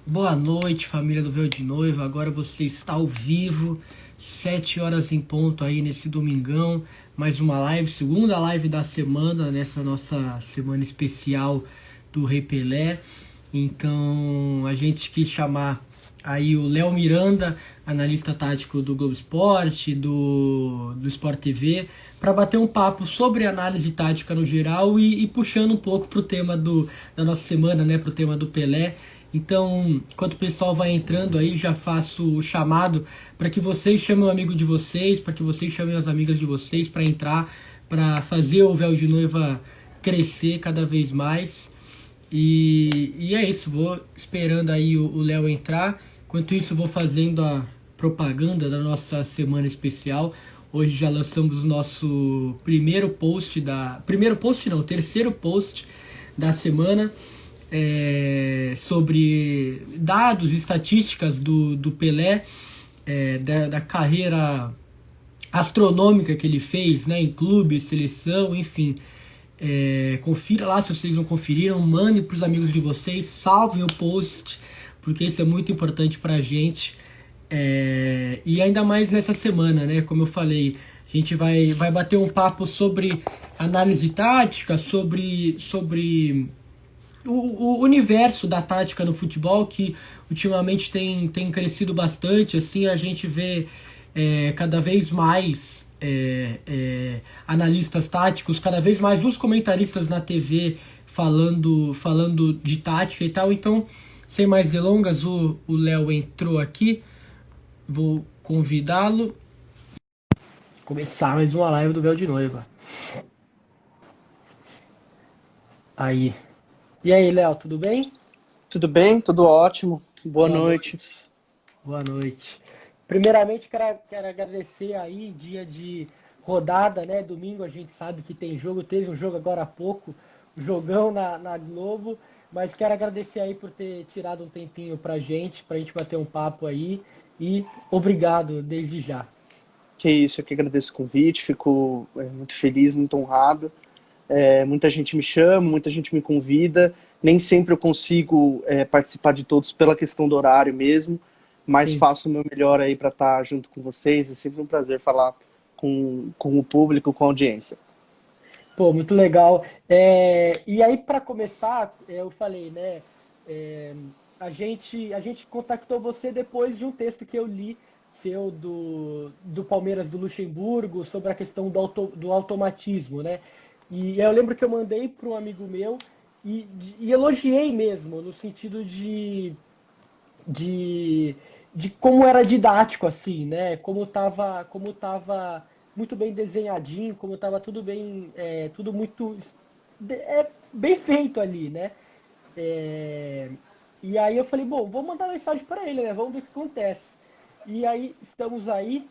Boa noite, família do Véu de Noiva. Agora você está ao vivo, 7 horas em ponto aí nesse domingão. Mais uma live, segunda live da semana, nessa nossa semana especial do Rei Pelé. Então a gente quis chamar aí o Léo Miranda, analista tático do Globo Esporte, do Sport TV, para bater um papo sobre análise tática no geral e puxando um pouco para o tema da nossa semana, né, para o tema do Pelé. Então, enquanto o pessoal vai entrando aí, já faço o chamado para que vocês chamem o amigo de vocês, para que vocês chamem as amigas de vocês para entrar, para fazer o Véu de Noiva crescer cada vez mais. E é isso, vou esperando aí o Léo entrar. Enquanto isso, vou fazendo a propaganda da nossa semana especial. Hoje já lançamos o nosso primeiro post da... Primeiro post não, terceiro post da semana. Sobre dados, estatísticas do Pelé, da carreira astronômica que ele fez, né, em clube, seleção, enfim. Confira lá se vocês não conferiram, mandem para os amigos de vocês, salvem o post, porque isso é muito importante para a gente. E ainda mais nessa semana, né, como eu falei, a gente vai bater um papo sobre análise tática, sobre o universo da tática no futebol, que ultimamente tem crescido bastante. Assim, a gente vê cada vez mais analistas táticos, cada vez mais os comentaristas na TV falando de tática e tal. Então, sem mais delongas, o Léo entrou aqui, vou convidá-lo. Começar mais uma live do Véu de Noiva. Aí. E aí, Léo, tudo bem? Tudo bem? Tudo ótimo. Boa Boa noite. noite. Boa noite. Primeiramente, quero agradecer aí, dia de rodada, né? Domingo a gente sabe que tem jogo, teve um jogo agora há pouco, jogão na Globo, mas quero agradecer aí por ter tirado um tempinho pra gente bater um papo aí, e obrigado desde já. Que isso, eu que agradeço o convite, fico muito feliz, muito honrado. Muita gente me chama, muita gente me convida. Nem sempre eu consigo participar de todos pela questão do horário mesmo, mas Sim. faço o meu melhor aí para estar junto com vocês. É sempre um prazer falar com o público, com a audiência. Pô, muito legal. E aí, para começar, eu falei, né? é, a gente contactou você depois de um texto que eu li seu do Palmeiras do Luxemburgo sobre a questão do automatismo, né? E eu lembro que eu mandei para um amigo meu e elogiei mesmo, no sentido de, de como era didático, assim, né? Como tava muito bem desenhadinho, como tava tudo bem, tudo muito bem feito ali, né? É, e aí eu falei, bom, vou mandar mensagem para ele, né? Vamos ver o que acontece. E aí estamos aí,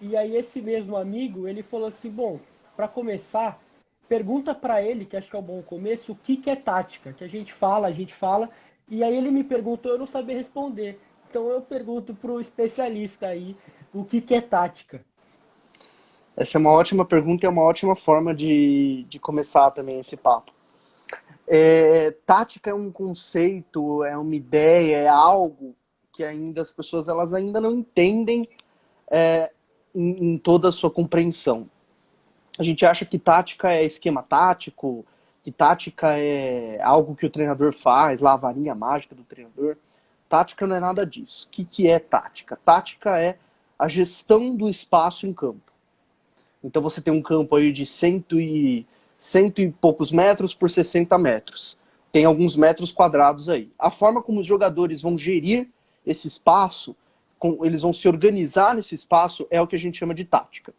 e aí esse mesmo amigo, ele falou assim, bom, para começar, pergunta para ele, que acho que é um bom começo, o que que é tática, que a gente fala, e aí ele me perguntou, eu não sabia responder. Então eu pergunto pro especialista aí, o que que é tática. Essa é uma ótima pergunta e é uma ótima forma de começar também esse papo. Tática é um conceito, é uma ideia, é algo que ainda as pessoas elas ainda não entendem em toda a sua compreensão. A gente acha que tática é esquema tático, que tática é algo que o treinador faz, lá a varinha mágica do treinador. Tática não é nada disso. O que é tática? Tática é a gestão do espaço em campo. Então você tem um campo aí de cento e poucos metros por 60 metros. Tem alguns metros quadrados aí. A forma como os jogadores vão gerir esse espaço, eles vão se organizar nesse espaço, é o que a gente chama de tática.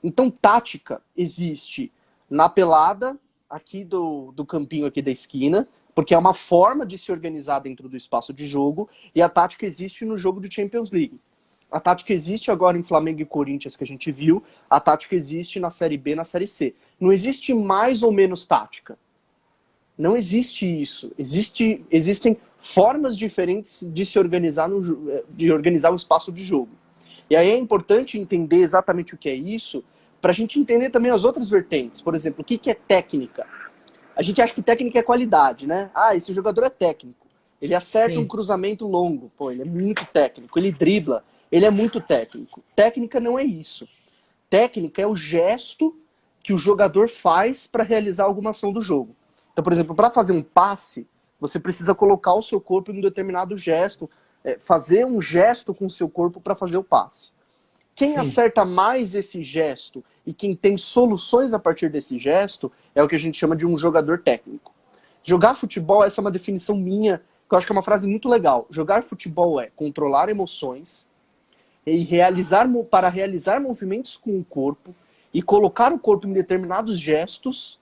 Então, tática existe na pelada, aqui do campinho aqui da esquina, porque é uma forma de se organizar dentro do espaço de jogo, e a tática existe no jogo de Champions League. A tática existe agora em Flamengo e Corinthians, que a gente viu, a tática existe na Série B, na Série C. Não existe mais ou menos tática. Não existe isso. Existem formas diferentes de se organizar, de organizar o espaço de jogo. E aí é importante entender exatamente o que é isso, para a gente entender também as outras vertentes. Por exemplo, o que é técnica? A gente acha que técnica é qualidade, né? Ah, esse jogador é técnico. Ele acerta um Sim, cruzamento longo. Pô, ele é muito técnico. Ele dribla. Ele é muito técnico. Técnica não é isso. Técnica é o gesto que o jogador faz para realizar alguma ação do jogo. Então, por exemplo, para fazer um passe, você precisa colocar o seu corpo em um determinado gesto, fazer um gesto com o seu corpo para fazer o passe. Quem sim. acerta mais esse gesto e quem tem soluções a partir desse gesto é o que a gente chama de um jogador técnico. Jogar futebol, essa é uma definição minha, que eu acho que é uma frase muito legal. Jogar futebol é controlar emoções e para realizar movimentos com o corpo e colocar o corpo em determinados gestos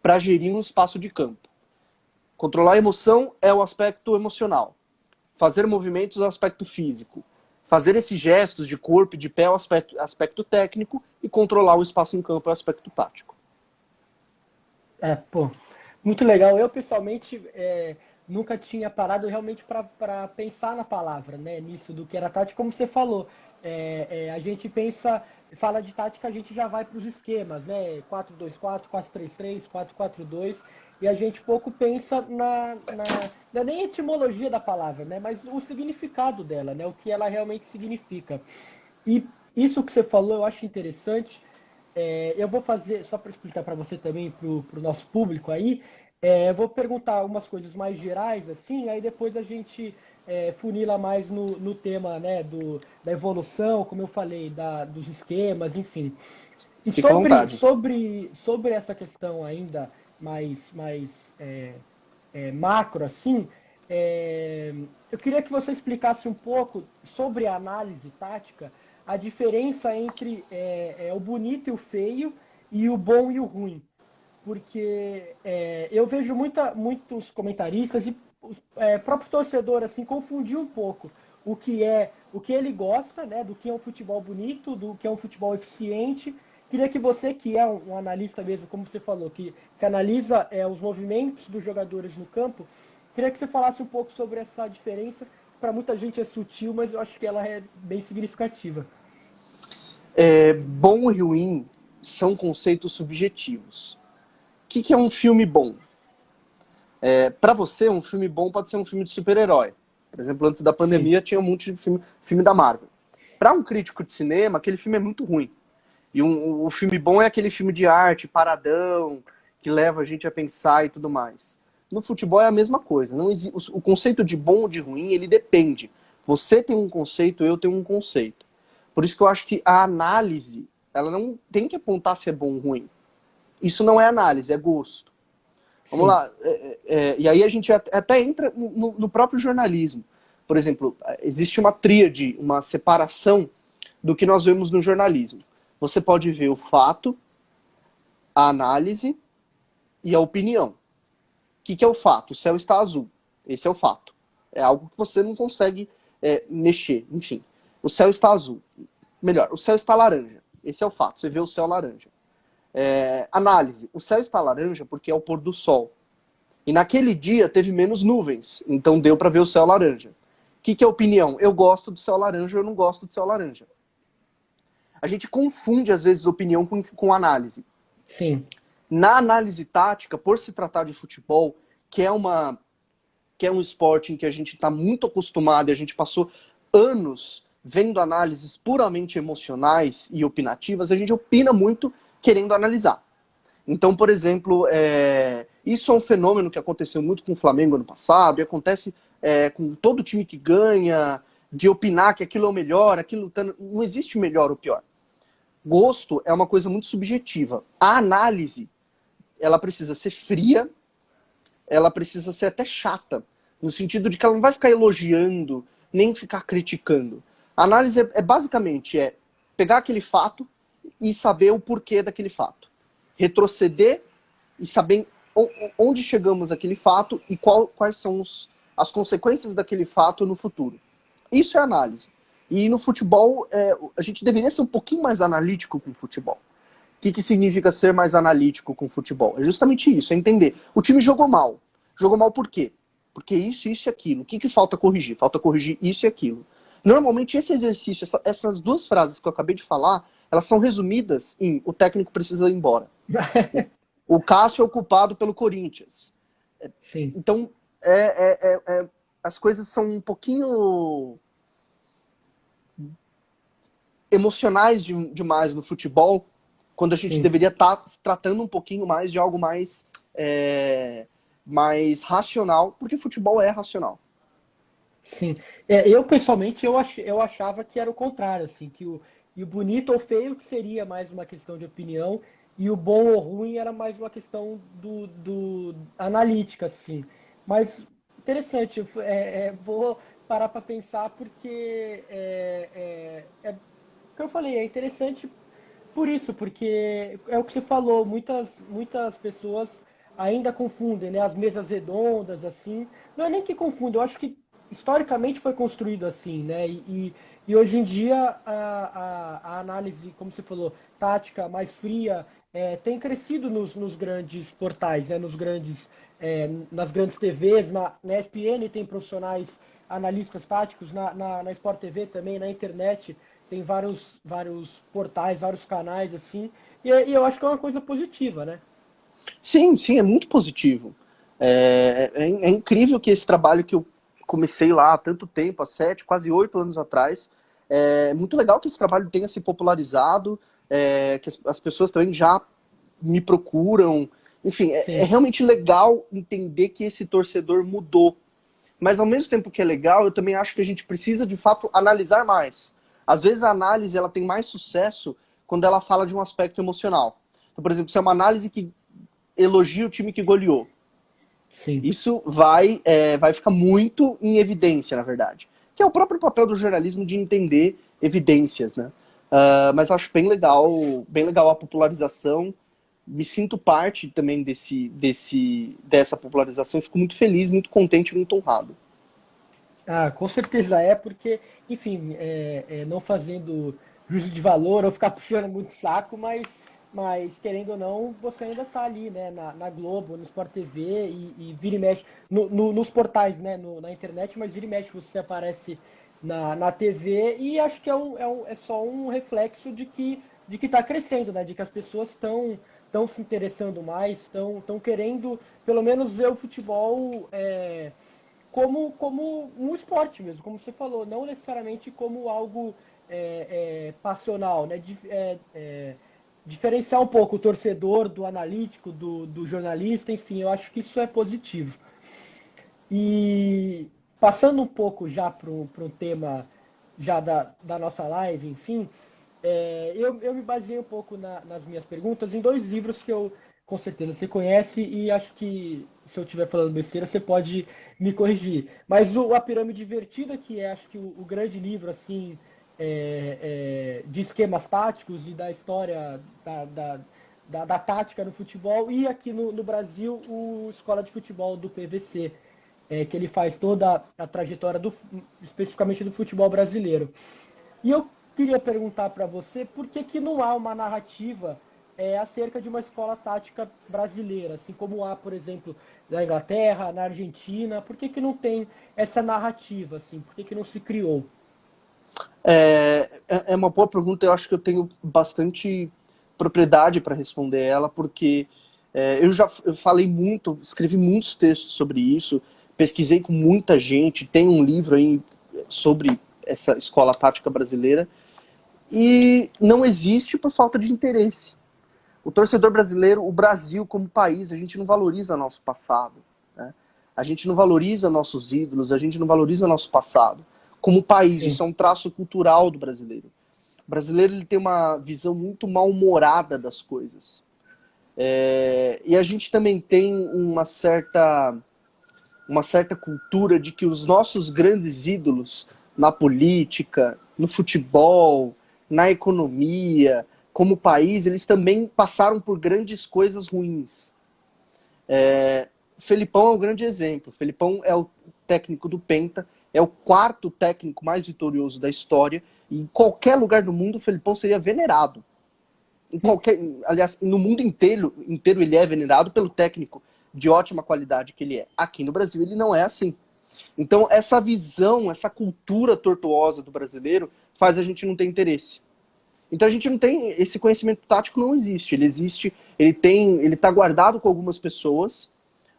para gerir um espaço de campo. Controlar a emoção é o aspecto emocional. Fazer movimentos é o aspecto físico. Fazer esses gestos de corpo e de pé é o aspecto técnico e controlar o espaço em campo é o aspecto tático. Pô, muito legal. Eu, pessoalmente, nunca tinha parado realmente para pensar na palavra, né? Nisso do que era tática, como você falou. A gente pensa, fala de tática, a gente já vai para os esquemas, né? 4-2-4, 4-3-3, 4-4-2, e a gente pouco pensa não é nem a etimologia da palavra, né? Mas o significado dela, né? O que ela realmente significa. E isso que você falou eu acho interessante. Eu vou fazer, só para explicar para você também, para o nosso público aí, eu vou perguntar algumas coisas mais gerais, assim, aí depois a gente funila mais no tema, né, da evolução, como eu falei, dos esquemas, enfim. E Fica à vontade. sobre essa questão ainda mais macro, assim, é, eu queria que você explicasse um pouco sobre a análise tática, a diferença entre o bonito e o feio e o bom e o ruim. Porque eu vejo muitos comentaristas e o próprio torcedor assim confundir um pouco o que ele gosta, né, do que é um futebol bonito, do que é um futebol eficiente. Queria que você, que é um analista mesmo, como você falou, que analisa os movimentos dos jogadores no campo, queria que você falasse um pouco sobre essa diferença. Para muita gente é sutil, mas eu acho que ela é bem significativa. Bom e ruim são conceitos subjetivos. O que é um filme bom? Para você, um filme bom pode ser um filme de super-herói. Por exemplo, antes da Sim, pandemia tinha um monte de filme da Marvel. Para um crítico de cinema, aquele filme é muito ruim. E o filme bom é aquele filme de arte, paradão, que leva a gente a pensar e tudo mais. No futebol é a mesma coisa. Não o conceito de bom ou de ruim, ele depende. Você tem um conceito, eu tenho um conceito. Por isso que eu acho que a análise, ela não tem que apontar se é bom ou ruim. Isso não é análise, é gosto. Vamos sim, lá. E aí a gente até entra no próprio jornalismo. Por exemplo, existe uma tríade, uma separação do que nós vemos no jornalismo. Você pode ver o fato, a análise e a opinião. O que é o fato? O céu está azul. Esse é o fato. É algo que você não consegue mexer. Enfim, o céu está azul. Melhor, o céu está laranja. Esse é o fato. Você vê o céu laranja. Análise. O céu está laranja porque é o pôr do sol. E naquele dia teve menos nuvens, então deu para ver o céu laranja. O que é opinião? Eu gosto do céu laranja, eu não gosto do céu laranja. A gente confunde às vezes opinião com análise. sim. Na análise tática, por se tratar de futebol, que é um esporte em que a gente está muito acostumado e a gente passou anos vendo análises puramente emocionais e opinativas, a gente opina muito querendo analisar. Então, por exemplo, isso é um fenômeno que aconteceu muito com o Flamengo ano passado, e acontece com todo time que ganha, de opinar que aquilo é o melhor, aquilo não existe melhor ou pior. Gosto é uma coisa muito subjetiva. A análise, ela precisa ser fria, ela precisa ser até chata, no sentido de que ela não vai ficar elogiando, nem ficar criticando. A análise basicamente pegar aquele fato e saber o porquê daquele fato. Retroceder e saber onde chegamos àquele fato e quais são as consequências daquele fato no futuro. Isso é análise. E no futebol, a gente deveria ser um pouquinho mais analítico com o futebol. O que significa ser mais analítico com o futebol? É justamente isso, é entender. O time jogou mal. Jogou mal por quê? Porque isso e aquilo. O que falta corrigir? Falta corrigir isso e aquilo. Normalmente esse exercício, essas duas frases que eu acabei de falar, elas são resumidas em o técnico precisa ir embora. O Cássio é o culpado pelo Corinthians. Sim. Então, as coisas são um pouquinho emocionais demais no futebol, quando a gente Sim. deveria estar se tratando um pouquinho mais de algo mais racional, porque futebol é racional. Sim. Eu pessoalmente eu achava que era o contrário, assim, e o bonito ou feio que seria mais uma questão de opinião e o bom ou ruim era mais uma questão do analítica, assim. Mas interessante, vou parar para pensar porque o que eu falei, é interessante por isso, porque é o que você falou, muitas pessoas ainda confundem, né, as mesas redondas, assim. Não é nem que confundem, eu acho que historicamente foi construído assim, né? E hoje em dia a análise, como você falou, tática mais fria, tem crescido nos grandes portais, né, nas grandes TVs, na ESPN tem profissionais analistas táticos, na Sport TV também, na internet tem vários portais, vários canais assim, e eu acho que é uma coisa positiva, né? Sim, sim, é muito positivo. É incrível que esse trabalho que eu comecei lá há tanto tempo, há 7, quase 8 anos atrás, é muito legal que esse trabalho tenha se popularizado, que as pessoas também já me procuram. Enfim, é Sim, realmente legal entender que esse torcedor mudou. Mas ao mesmo tempo que é legal, eu também acho que a gente precisa de fato analisar mais. Às vezes a análise ela tem mais sucesso quando ela fala de um aspecto emocional. Então, por exemplo, se é uma análise que elogia o time que goleou, sim. isso vai ficar muito em evidência, na verdade. Que é o próprio papel do jornalismo de entender evidências, né? Mas acho bem legal a popularização. Me sinto parte também dessa popularização. Fico muito feliz, muito contente, muito honrado. Ah, com certeza porque, enfim, não fazendo juízo de valor ou ficar puxando muito saco, mas querendo ou não, você ainda está ali, né, na Globo, no Sport TV e vira e mexe, nos portais, né, na internet, mas vira e mexe você aparece na TV e acho que é só um reflexo de que está crescendo, né, de que as pessoas estão se interessando mais, estão querendo pelo menos ver o futebol. Como um esporte mesmo, como você falou, não necessariamente como algo passional, né? Diferenciar um pouco o torcedor do analítico, do jornalista, enfim, eu acho que isso é positivo. E passando um pouco já para um tema já da nossa live, enfim, eu me baseei um pouco nas minhas perguntas em dois livros que eu com certeza você conhece e acho que se eu estiver falando besteira você pode me corrigir. Mas A Pirâmide Invertida, que é acho que o grande livro assim de esquemas táticos e da história da tática no futebol, e aqui no Brasil o Escola de Futebol do PVC, que ele faz toda a trajetória especificamente do futebol brasileiro. E eu queria perguntar para você por que não há uma narrativa acerca de uma escola tática brasileira, assim como há, por exemplo, na Inglaterra, na Argentina, por que não tem essa narrativa, assim, por que não se criou? É uma boa pergunta, eu acho que eu tenho bastante propriedade para responder ela, porque eu falei muito, escrevi muitos textos sobre isso, pesquisei com muita gente, tem um livro aí sobre essa escola tática brasileira, e não existe por falta de interesse. O torcedor brasileiro, o Brasil como país, a gente não valoriza nosso passado, né? A gente não valoriza nossos ídolos, a gente não valoriza nosso passado. Como país, Sim, isso é um traço cultural do brasileiro. O brasileiro ele tem uma visão muito mal-humorada das coisas. E a gente também tem uma certa cultura de que os nossos grandes ídolos na política, no futebol, na economia, como país, eles também passaram por grandes coisas ruins. Felipão é um grande exemplo. Felipão é o técnico do Penta, é o quarto técnico mais vitorioso da história, e em qualquer lugar do mundo o Felipão seria venerado. Aliás, no mundo inteiro ele é venerado pelo técnico de ótima qualidade que ele é. Aqui no Brasil ele não é assim. Então essa visão, essa cultura tortuosa do brasileiro faz a gente não ter interesse. Então a gente não tem esse conhecimento tático, não existe. Ele existe, ele está guardado com algumas pessoas,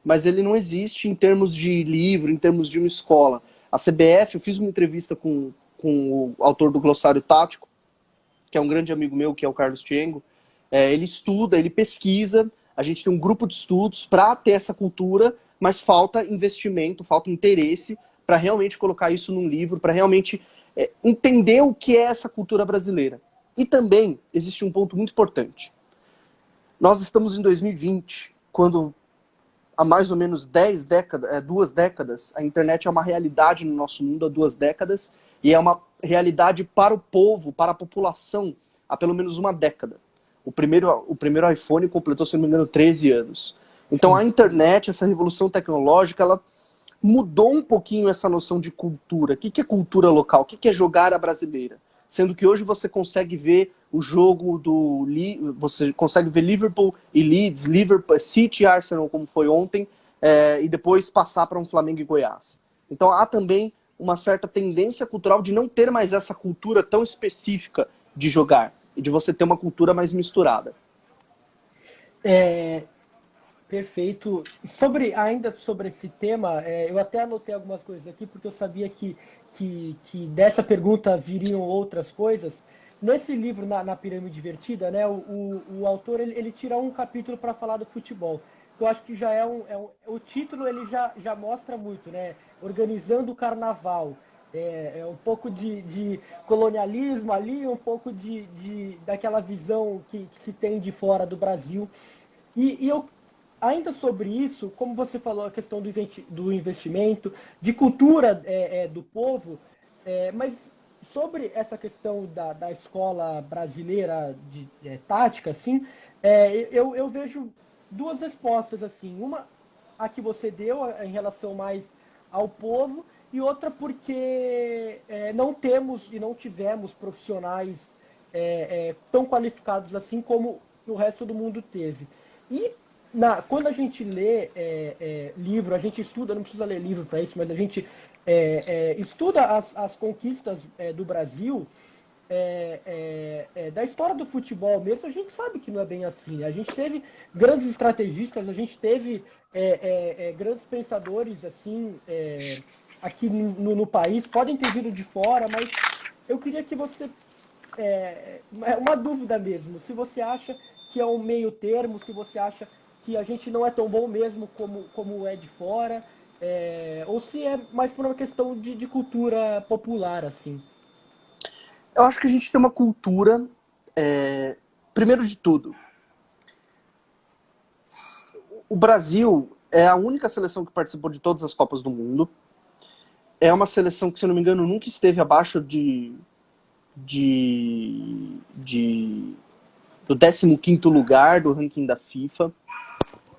mas ele não existe em termos de livro, em termos de uma escola. A CBF, eu fiz uma entrevista com o autor do Glossário Tático, que é um grande amigo meu, que é o Carlos Tiengo. Ele estuda, ele pesquisa, a gente tem um grupo de estudos para ter essa cultura, mas falta investimento, falta interesse para realmente colocar isso num livro, para realmente entender o que é essa cultura brasileira. E também existe um ponto muito importante. Nós estamos em 2020, quando há mais ou menos 2 décadas, a internet é uma realidade no nosso mundo há 2 décadas, e é uma realidade para o povo, para a população, há pelo menos uma década. O primeiro iPhone completou, se não me engano, 13 anos. Então a internet, essa revolução tecnológica, ela mudou um pouquinho essa noção de cultura. O que é cultura local? O que é jogar a brasileira? Sendo que hoje você consegue ver o jogo você consegue ver Liverpool e Leeds, Liverpool, City e Arsenal, como foi ontem, e depois passar para um Flamengo e Goiás. Então há também uma certa tendência cultural de não ter mais essa cultura tão específica de jogar, e de você ter uma cultura mais misturada. Perfeito. Ainda sobre esse tema, eu até anotei algumas coisas aqui, porque eu sabia que dessa pergunta viriam outras coisas. Nesse livro, na Pirâmide Divertida, né, o autor ele tira um capítulo para falar do futebol. Eu acho que já o título ele já mostra muito, né? Organizando o carnaval. Um pouco de colonialismo ali, um pouco daquela visão que se tem de fora do Brasil. E eu, ainda sobre isso, como você falou, a questão do investimento, de cultura do povo, mas sobre essa questão da escola brasileira de tática, assim, eu vejo 2 respostas, assim. Uma, a que você deu em relação mais ao povo, e outra porque não temos e não tivemos profissionais tão qualificados assim como o resto do mundo teve. E quando a gente lê livro, a gente estuda, não precisa ler livro para isso, mas a gente estuda as conquistas do Brasil, da história do futebol mesmo, a gente sabe que não é bem assim. A gente teve grandes estrategistas, a gente teve grandes pensadores assim aqui no país, podem ter vindo de fora, mas eu queria que você uma dúvida mesmo, se você acha que é um meio termo, se você acha que a gente não é tão bom mesmo como é de fora, ou se é mais por uma questão de cultura popular, assim. Eu acho que a gente tem uma cultura, primeiro de tudo, o Brasil é a única seleção que participou de todas as Copas do Mundo. É uma seleção que, se eu não me engano, nunca esteve abaixo do 15º lugar do ranking da FIFA.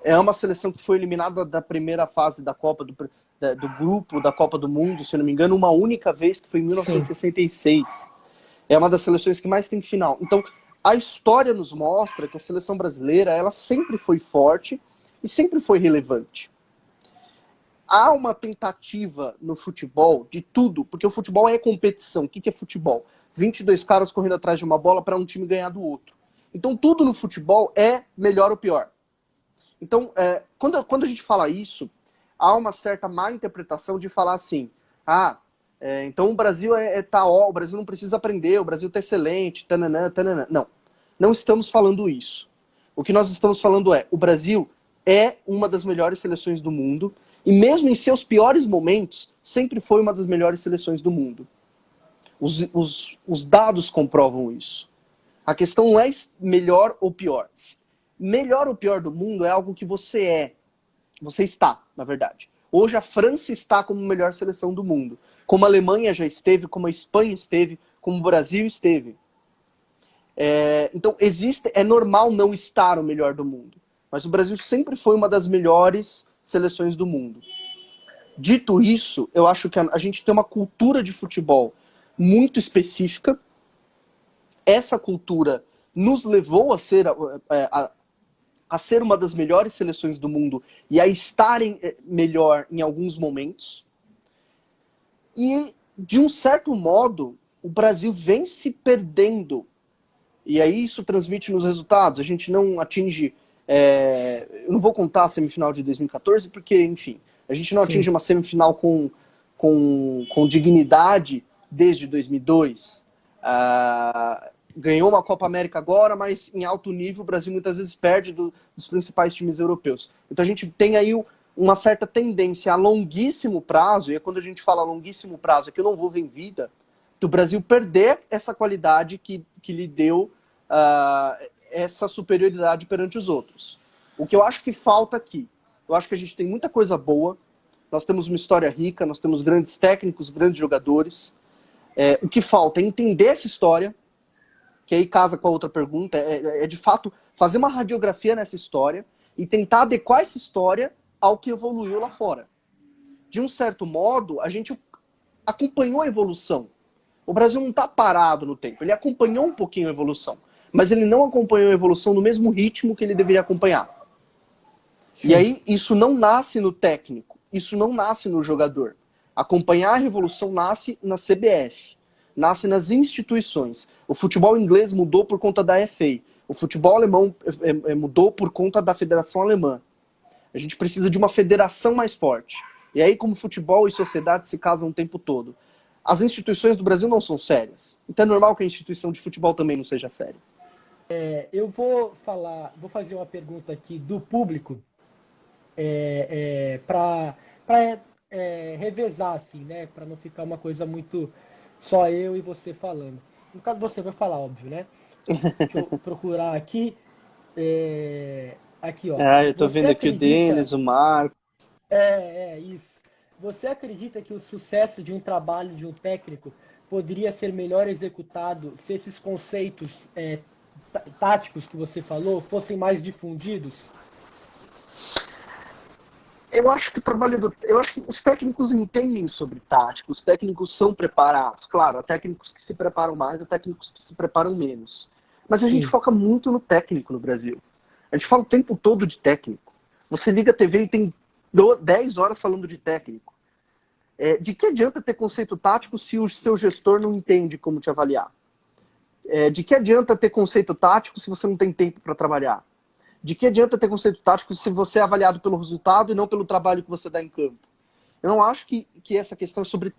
É uma seleção que foi eliminada da primeira fase da Copa, do grupo da Copa do Mundo, se eu não me engano, uma única vez, que foi em 1966. Sim. É uma das seleções que mais tem final. Então, a história nos mostra que a seleção brasileira, ela sempre foi forte e sempre foi relevante. Há uma tentativa no futebol de tudo, porque o futebol é competição. O que é futebol? 22 caras correndo atrás de uma bola para um time ganhar do outro. Então, tudo no futebol é melhor ou pior. Então, quando a gente fala isso, há uma certa má interpretação de falar assim, então o Brasil o Brasil não precisa aprender, o Brasil está excelente, tananã, tananã. Não, não estamos falando isso. O que nós estamos falando o Brasil é uma das melhores seleções do mundo, e mesmo em seus piores momentos, sempre foi uma das melhores seleções do mundo. Os dados comprovam isso. A questão não é melhor ou pior. Melhor ou pior do mundo é algo que você é. Você está, na verdade. Hoje a França está como a melhor seleção do mundo. Como a Alemanha já esteve, como a Espanha esteve, como o Brasil esteve. Então, é normal não estar o melhor do mundo. Mas o Brasil sempre foi uma das melhores seleções do mundo. Dito isso, eu acho que a gente tem uma cultura de futebol muito específica. Essa cultura nos levou a ser uma das melhores seleções do mundo e a estarem melhor em alguns momentos. E, de um certo modo, o Brasil vem se perdendo. E aí isso transmite nos resultados. A gente não atinge Eu não vou contar a semifinal de 2014, porque, enfim, a gente não atinge Sim. uma semifinal com dignidade desde 2002. Ganhou uma Copa América agora, mas em alto nível o Brasil muitas vezes perde dos principais times europeus. Então a gente tem aí uma certa tendência a longuíssimo prazo, e quando a gente fala longuíssimo prazo, é que eu não vou ver em vida, do Brasil perder essa qualidade que lhe deu essa superioridade perante os outros. O que eu acho que falta aqui, eu acho que a gente tem muita coisa boa, nós temos uma história rica, nós temos grandes técnicos, grandes jogadores. O que falta é entender essa história, que aí casa com a outra pergunta, de fato fazer uma radiografia nessa história e tentar adequar essa história ao que evoluiu lá fora. De um certo modo, a gente acompanhou a evolução. O Brasil não está parado no tempo, ele acompanhou um pouquinho a evolução, mas ele não acompanhou a evolução no mesmo ritmo que ele deveria acompanhar. Sim. E aí, isso não nasce no técnico, isso não nasce no jogador. Acompanhar a revolução nasce na CBF, nasce nas instituições. O futebol inglês mudou por conta da FA, o futebol alemão mudou por conta da Federação Alemã. A gente precisa de uma federação mais forte. E aí, como futebol e sociedade se casam o tempo todo. As instituições do Brasil não são sérias. Então é normal que a instituição de futebol também não seja séria. Eu vou fazer uma pergunta aqui do público para revezar, assim, né? Para não ficar uma coisa muito só eu e você falando. No caso, você vai falar, óbvio, né? Deixa eu procurar aqui. Aqui, ó. Eu tô vendo aqui o Denis, o Marco. Isso. Você acredita que o sucesso de um trabalho de um técnico poderia ser melhor executado se esses conceitos táticos que você falou fossem mais difundidos? Eu acho que os técnicos entendem sobre tática, os técnicos são preparados. Claro, há técnicos que se preparam mais, há técnicos que se preparam menos. Mas a gente foca muito no técnico no Brasil. A gente fala o tempo todo de técnico. Você liga a TV e tem 10 horas falando de técnico. De que adianta ter conceito tático se o seu gestor não entende como te avaliar? De que adianta ter conceito tático se você não tem tempo para trabalhar? De que adianta ter conceito tático se você é avaliado pelo resultado e não pelo trabalho que você dá em campo? Eu não acho que essa questão é sobre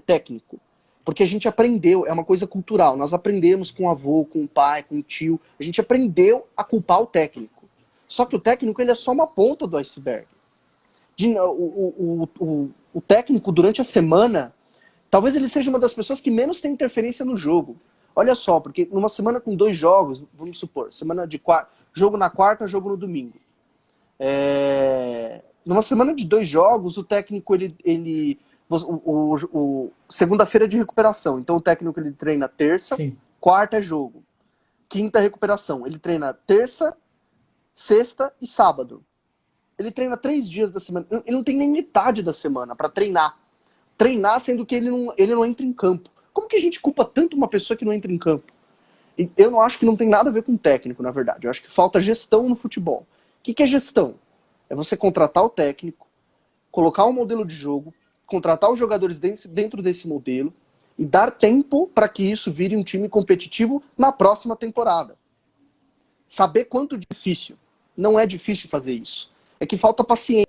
técnico. Porque a gente aprendeu, é uma coisa cultural. Nós aprendemos com o avô, com o pai, com o tio. A gente aprendeu a culpar o técnico. Só que o técnico ele é só uma ponta do iceberg. O técnico, durante a semana, talvez ele seja uma das pessoas que menos tem interferência no jogo. Olha só, porque numa semana com 2 jogos, vamos supor, semana de jogo na quarta, jogo no domingo. Numa semana de 2 jogos, o técnico, segunda-feira é de recuperação. Então o técnico ele treina terça, Sim. Quarta é jogo. Quinta é recuperação. Ele treina terça, sexta e sábado. Ele treina 3 dias da semana. Ele não tem nem metade da semana para treinar. Treinar sendo que ele não entra em campo. Como que a gente culpa tanto uma pessoa que não entra em campo? Eu não acho que não tem nada a ver com técnico, na verdade. Eu acho que falta gestão no futebol. O que é gestão? É você contratar o técnico, colocar um modelo de jogo, contratar os jogadores dentro desse modelo e dar tempo para que isso vire um time competitivo na próxima temporada. Saber quanto difícil. Não é difícil fazer isso. É que falta paciência.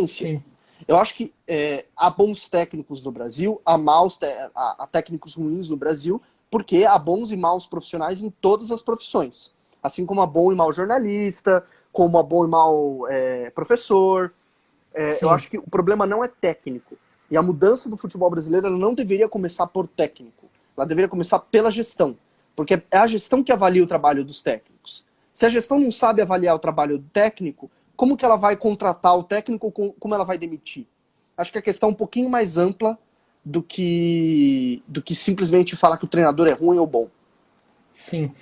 Sim. Eu acho que há bons técnicos no Brasil, há técnicos ruins no Brasil, porque há bons e maus profissionais em todas as profissões. Assim como há bom e mau jornalista, como há bom e mau professor. Eu acho que o problema não é técnico. E a mudança do futebol brasileiro ela não deveria começar por técnico. Ela deveria começar pela gestão. Porque é a gestão que avalia o trabalho dos técnicos. Se a gestão não sabe avaliar o trabalho do técnico, como que ela vai contratar o técnico, como ela vai demitir? Acho que a questão é um pouquinho mais ampla do que simplesmente falar que o treinador é ruim ou bom. Sim,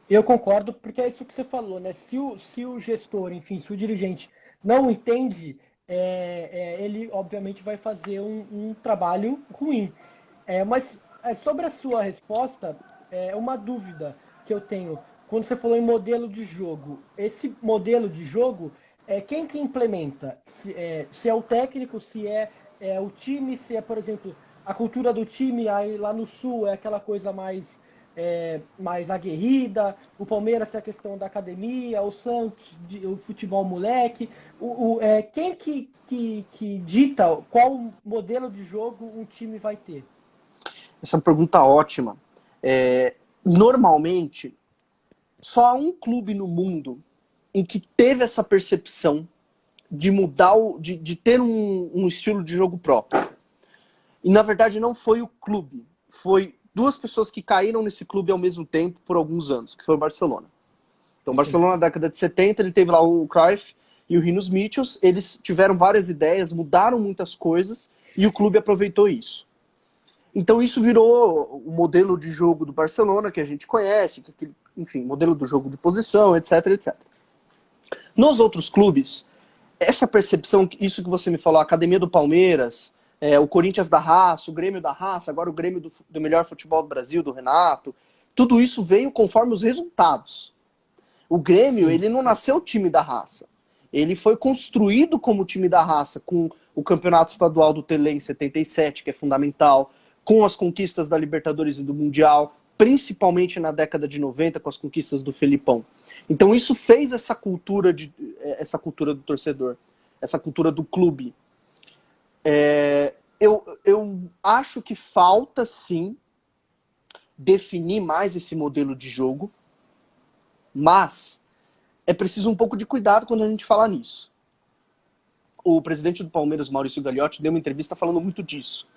eu concordo, porque é isso que você falou, né? Se o gestor, enfim, se o dirigente não entende, ele obviamente vai fazer um trabalho ruim. Mas sobre a sua resposta, uma dúvida que eu tenho. Quando você falou em modelo de jogo, esse modelo de jogo, quem que implementa? Se é o técnico, se é o time, se é, por exemplo, a cultura do time aí lá no Sul é aquela coisa mais mais aguerrida, o Palmeiras tem a questão da academia, o Santos, o futebol moleque. Quem que dita qual modelo de jogo um time vai ter? Essa é uma pergunta ótima. Normalmente, só há um clube no mundo em que teve essa percepção de mudar, de ter um estilo de jogo próprio. E na verdade não foi o clube, foi duas pessoas que caíram nesse clube ao mesmo tempo por alguns anos, que foi o Barcelona. Então o Barcelona na década de 70, ele teve lá o Cruyff e o Rinus Michels, eles tiveram várias ideias, mudaram muitas coisas e o clube aproveitou isso. Então isso virou o modelo de jogo do Barcelona que a gente conhece, enfim, modelo do jogo de posição, etc, etc. Nos outros clubes, essa percepção, isso que você me falou, a Academia do Palmeiras, o Corinthians da Raça, o Grêmio da Raça, agora o Grêmio do melhor futebol do Brasil, do Renato, tudo isso veio conforme os resultados. O Grêmio, ele não nasceu time da raça. Ele foi construído como time da raça, com o Campeonato Estadual do Tele em 77, que é fundamental, com as conquistas da Libertadores e do Mundial, principalmente na década de 90, com as conquistas do Felipão. Então isso fez essa cultura do torcedor, essa cultura do clube. Eu acho que falta, sim, definir mais esse modelo de jogo, mas é preciso um pouco de cuidado quando a gente fala nisso. O presidente do Palmeiras, Maurício Gagliotti, deu uma entrevista falando muito disso.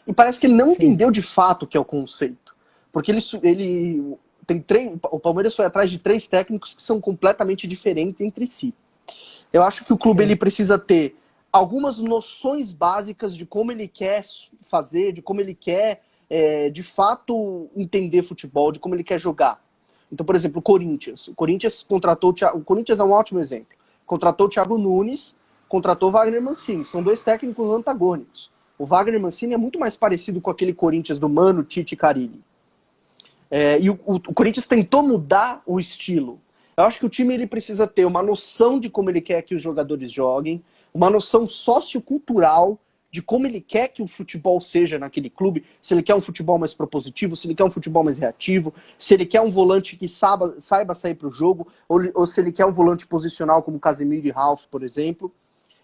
E parece que ele não entendeu de fato o que é o conceito. Porque o Palmeiras foi atrás de 3 técnicos que são completamente diferentes entre si. Eu acho que o clube ele precisa ter algumas noções básicas de como ele quer fazer, de como ele quer, de fato, entender futebol, de como ele quer jogar. Então, por exemplo, o Corinthians. O Corinthians o Corinthians é um ótimo exemplo. Contratou o Thiago Nunes, contratou o Wagner Mancini. São 2 técnicos antagônicos. O Wagner Mancini é muito mais parecido com aquele Corinthians do Mano, Tite e Carille. E o Corinthians tentou mudar o estilo. Eu acho que o time ele precisa ter uma noção de como ele quer que os jogadores joguem, uma noção sociocultural de como ele quer que o futebol seja naquele clube, se ele quer um futebol mais propositivo, se ele quer um futebol mais reativo, se ele quer um volante que saiba sair para o jogo, ou se ele quer um volante posicional como Casemiro e Ralf, por exemplo.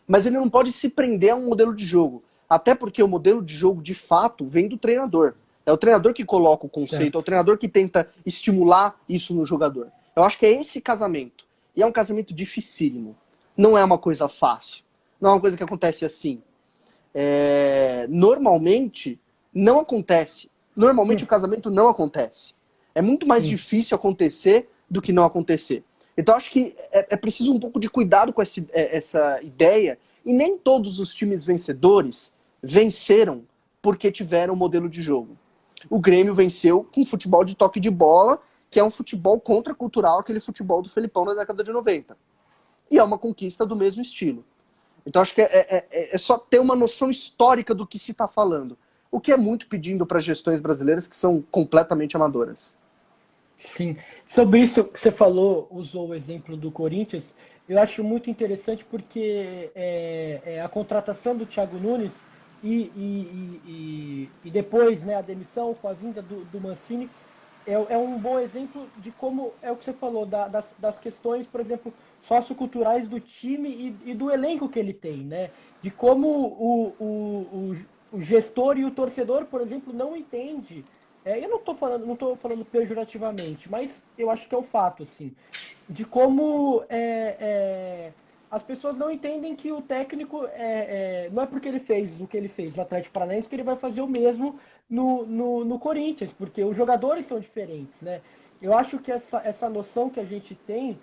Mas ele não pode se prender a um modelo de jogo, até porque o modelo de jogo, de fato, vem do treinador. É o treinador que coloca o conceito, é o treinador que tenta estimular isso no jogador. Eu acho que é esse casamento. E é um casamento dificílimo. Não é uma coisa fácil. Não é uma coisa que acontece assim. Normalmente, não acontece. Normalmente o casamento não acontece. É muito mais difícil acontecer do que não acontecer. Então acho que é preciso um pouco de cuidado com essa ideia. E nem todos os times vencedores venceram porque tiveram um modelo de jogo. O Grêmio venceu com futebol de toque de bola, que é um futebol contracultural, aquele futebol do Felipão da década de 90. E é uma conquista do mesmo estilo. Então acho que é só ter uma noção histórica do que se está falando. O que é muito pedindo para gestões brasileiras que são completamente amadoras. Sim. Sobre isso que você falou, usou o exemplo do Corinthians, eu acho muito interessante porque a contratação do Thiago Nunes e depois, né, a demissão com a vinda do Mancini é um bom exemplo de como é o que você falou, das questões, por exemplo, socioculturais do time e do elenco que ele tem, né? De como o gestor e o torcedor, por exemplo, não entende. Eu não tô falando pejorativamente, mas eu acho que é um fato, assim, de como as pessoas não entendem que o técnico não é porque ele fez o que ele fez no Atlético Paranaense que ele vai fazer o mesmo no Corinthians, porque os jogadores são diferentes, né? Eu acho que essa noção que a gente tem,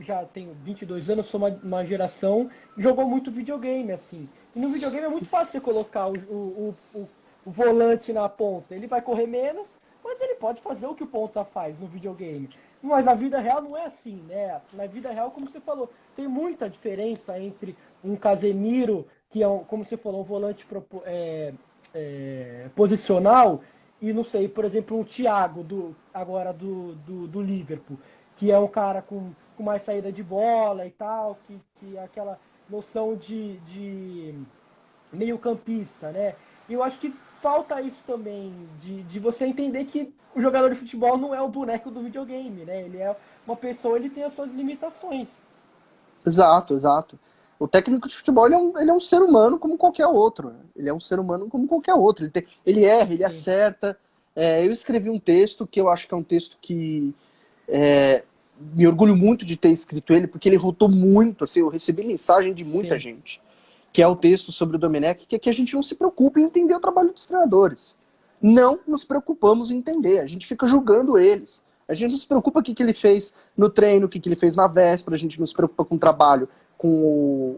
já tenho 22 anos, sou uma geração que jogou muito videogame, assim. E no videogame é muito fácil você colocar o volante na ponta. Ele vai correr menos, mas ele pode fazer o que o ponta faz no videogame. Mas na vida real não é assim, né? Na vida real, como você falou, tem muita diferença entre um Casemiro, que é, como você falou, um volante posicional, e não sei, por exemplo, um Thiago do Liverpool, que é um cara com mais saída de bola e tal, que é aquela noção de meio campista, né? E eu acho que falta isso também, de você entender que o jogador de futebol não é o boneco do videogame, né? Ele é uma pessoa, ele tem as suas limitações. Exato, exato. O técnico de futebol ele é um ser humano como qualquer outro. Ele é um ser humano como qualquer outro. Ele erra, ele Sim, acerta. Eu escrevi um texto que eu acho que é um texto que me orgulho muito de ter escrito ele, porque ele rodou muito. Assim, eu recebi mensagem de muita sim, gente. Que é o texto sobre o Domenech, que é que a gente não se preocupa em entender o trabalho dos treinadores. Não nos preocupamos em entender. A gente fica julgando eles. A gente não se preocupa com o que ele fez no treino, o que ele fez na véspera, a gente não se preocupa com o trabalho, com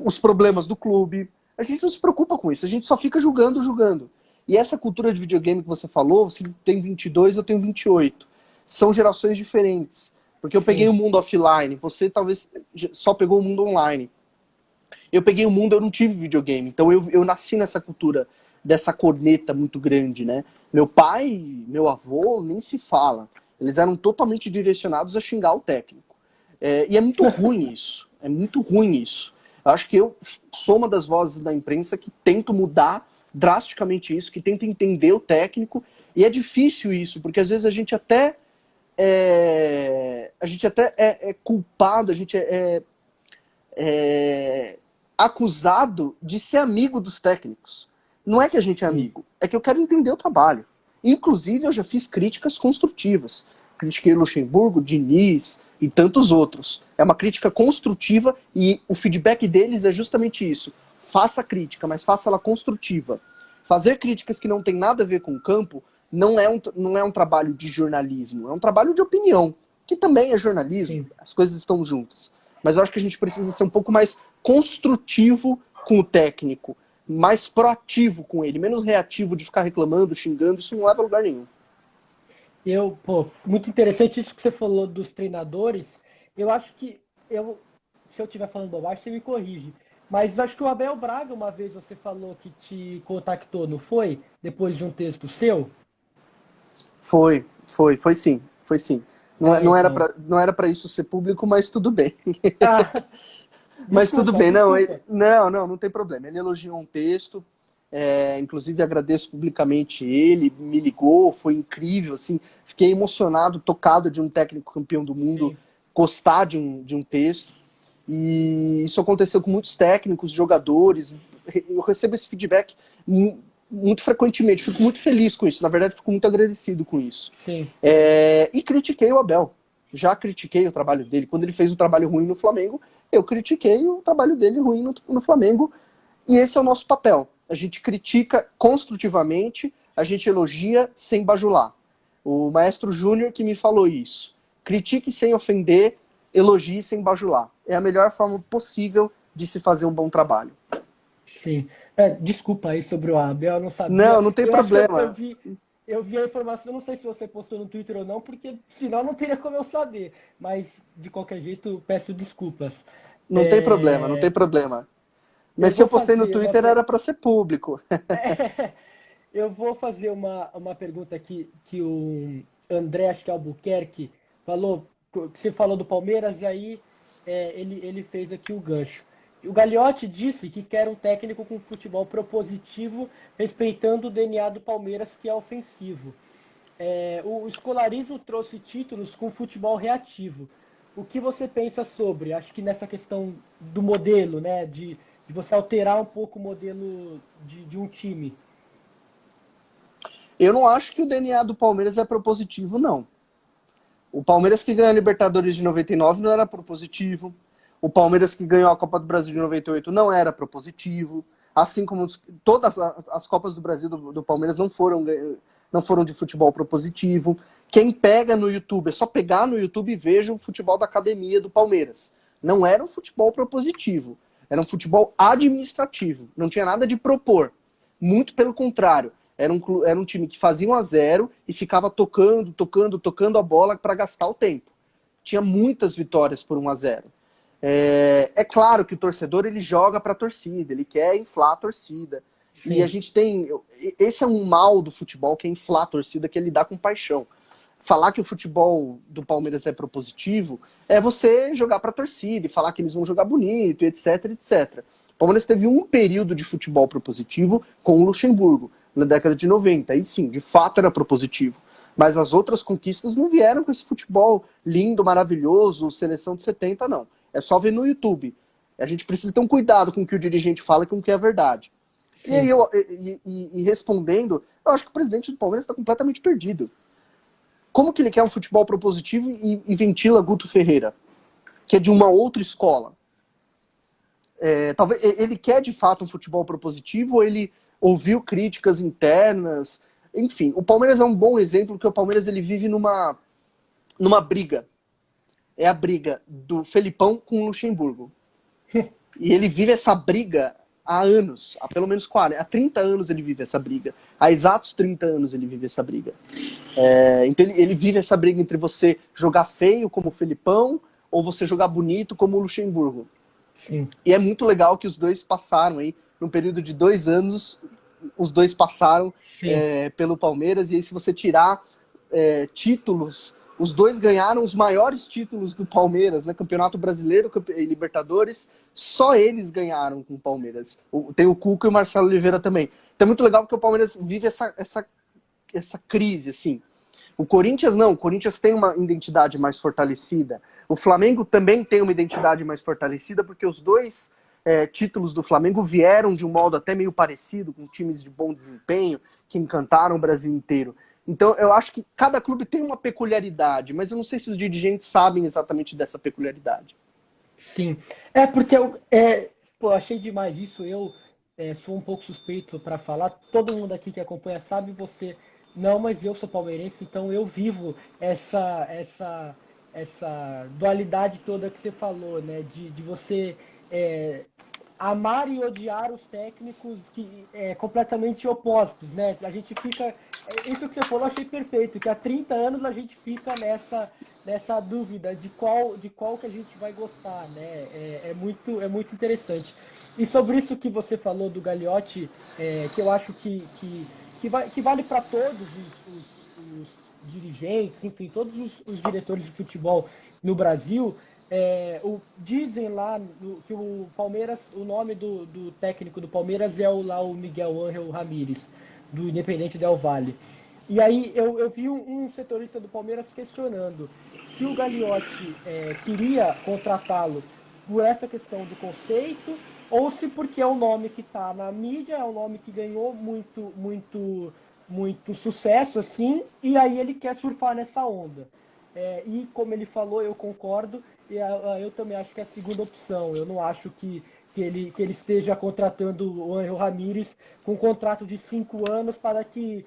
os problemas do clube. A gente não se preocupa com isso, a gente só fica julgando, julgando. E essa cultura de videogame que você falou, você tem 22, eu tenho 28. São gerações diferentes. Porque eu peguei sim, o mundo offline, você talvez só pegou o mundo online. Eu peguei o mundo, eu não tive videogame. Então eu nasci nessa cultura dessa corneta muito grande, né? Meu pai, meu avô, nem se fala. Eles eram totalmente direcionados a xingar o técnico. E é muito ruim isso. É muito ruim isso. Eu acho que eu sou uma das vozes da imprensa que tento mudar drasticamente isso, que tenta entender o técnico. E é difícil isso, porque às vezes a gente até é culpado, a gente é acusado de ser amigo dos técnicos. Não é que a gente é sim, amigo, é que eu quero entender o trabalho. Inclusive, eu já fiz críticas construtivas. Critiquei Luxemburgo, Diniz e tantos outros. É uma crítica construtiva e o feedback deles é justamente isso. Faça crítica, mas faça ela construtiva. Fazer críticas que não tem nada a ver com o campo não é um trabalho de jornalismo, é um trabalho de opinião, que também é jornalismo. sim. As coisas estão juntas. Mas eu acho que a gente precisa ser um pouco mais construtivo com o técnico, mais proativo com ele, menos reativo de ficar reclamando, xingando, isso não leva a lugar nenhum. Pô, muito interessante isso que você falou dos treinadores. Eu acho que se eu estiver falando bobagem, você me corrige. Mas acho que o Abel Braga, uma vez você falou que te contactou, não foi? Depois de um texto seu? Foi sim, foi sim. Então. Não era para isso ser público, mas tudo bem. Ah, Mas tudo desculpa, bem, desculpa. não tem problema. Ele elogiou um texto, inclusive agradeço publicamente ele, me ligou, foi incrível, assim, fiquei emocionado, tocado de um técnico campeão do mundo Sim, gostar de um texto. E isso aconteceu com muitos técnicos, jogadores. Eu recebo esse feedback muito frequentemente, fico muito feliz com isso. Na verdade, fico muito agradecido com isso. sim, E critiquei o Abel. Já critiquei o trabalho dele. Quando ele fez um trabalho ruim no Flamengo, eu critiquei o trabalho dele ruim no Flamengo. E esse é o nosso papel. A gente critica construtivamente, a gente elogia sem bajular. O maestro Júnior que me falou isso. Critique sem ofender, elogie sem bajular. É a melhor forma possível de se fazer um bom trabalho. sim. Desculpa aí sobre o Abel, eu não sabia. Não tem Eu acho que problema. eu vi a informação, não sei se você postou no Twitter ou não, porque senão não teria como eu saber. Mas, de qualquer jeito, peço desculpas. Não tem problema, não tem É, problema. eu Mas se vou eu postei no fazer uma, Twitter era para ser público. eu vou fazer uma pergunta aqui que o André, acho que é Albuquerque, falou, que você falou do Palmeiras, e aí ele fez aqui o gancho. O Gagliotti disse que quer um técnico com futebol propositivo, respeitando o DNA do Palmeiras, que é ofensivo. O escolarismo trouxe títulos com futebol reativo. O que você pensa sobre? Acho que nessa questão do modelo, né? De você alterar um pouco o modelo de um time. Eu não acho que o DNA do Palmeiras é propositivo, não. O Palmeiras que ganhou a Libertadores de 99 não era propositivo. O Palmeiras que ganhou a Copa do Brasil de 98 não era propositivo. Assim como todas as Copas do Brasil do Palmeiras não foram de futebol propositivo. Quem pega no YouTube, é só pegar no YouTube e veja o futebol da academia do Palmeiras. Não era um futebol propositivo. Era um futebol administrativo. Não tinha nada de propor. Muito pelo contrário. Era um time que fazia 1-0 e ficava tocando a bola para gastar o tempo. Tinha muitas vitórias por 1-0. É claro que o torcedor ele joga para a torcida, ele quer inflar a torcida. E a Sim, gente tem. Esse é um mal do futebol, que é inflar a torcida, que ele dá com paixão. Falar que o futebol do Palmeiras é propositivo é você jogar para a torcida e falar que eles vão jogar bonito, etc, etc. O Palmeiras teve um período de futebol propositivo com o Luxemburgo, na década de 90. Aí sim, de fato era propositivo. Mas as outras conquistas não vieram com esse futebol lindo, maravilhoso, seleção de 70, não. É só ver no YouTube. A gente precisa ter um cuidado com o que o dirigente fala e com o que é verdade. Sim. E aí, respondendo, eu acho que o presidente do Palmeiras está completamente perdido. Como que ele quer um futebol propositivo e ventila Guto Ferreira, que é de uma outra escola? Talvez ele quer de fato um futebol propositivo, ou ele ouviu críticas internas? Enfim, o Palmeiras é um bom exemplo, porque o Palmeiras ele vive numa briga. É a briga do Felipão com o Luxemburgo. E ele vive essa briga há anos, há pelo menos 40, há 30 anos ele vive essa briga. Há exatos 30 anos ele vive essa briga. Então ele vive essa briga entre você jogar feio como o Felipão ou você jogar bonito como o Luxemburgo. Sim. E é muito legal que os dois passaram aí, num período de 2 anos, os dois passaram pelo Palmeiras, e aí se você tirar títulos, os dois ganharam os maiores títulos do Palmeiras, né? Campeonato Brasileiro e Libertadores, só eles ganharam com o Palmeiras. Tem o Cuca e o Marcelo Oliveira também. Então é muito legal porque o Palmeiras vive essa crise, assim. O Corinthians não, o Corinthians tem uma identidade mais fortalecida. O Flamengo também tem uma identidade mais fortalecida, porque os dois títulos do Flamengo vieram de um modo até meio parecido, com times de bom desempenho, que encantaram o Brasil inteiro. Então eu acho que cada clube tem uma peculiaridade, mas eu não sei se os dirigentes sabem exatamente dessa peculiaridade. Sim, porque eu achei demais isso. Eu sou um pouco suspeito para falar. Todo mundo aqui que acompanha sabe, você não, mas eu sou palmeirense, então eu vivo essa dualidade toda que você falou, né? De você amar e odiar os técnicos que completamente opostos, né? A gente fica... Isso que você falou, eu achei perfeito, que há 30 anos a gente fica nessa dúvida de qual que a gente vai gostar, né? É muito interessante. E sobre isso que você falou do Gagliotti, que eu acho que vale para todos os dirigentes, enfim, todos os diretores de futebol no Brasil. Dizem lá que o Palmeiras, o nome do técnico do Palmeiras é o Miguel Ángel Ramírez, do Independente Del Valle. E aí eu vi um setorista do Palmeiras questionando se o Gagliotti queria contratá-lo por essa questão do conceito, ou se porque é um nome que está na mídia, é um nome que ganhou muito sucesso, assim, e aí ele quer surfar nessa onda. E como ele falou, eu concordo, e eu também acho que é a segunda opção. Eu não acho que ele esteja contratando o Ángel Ramírez com um contrato de 5 anos para que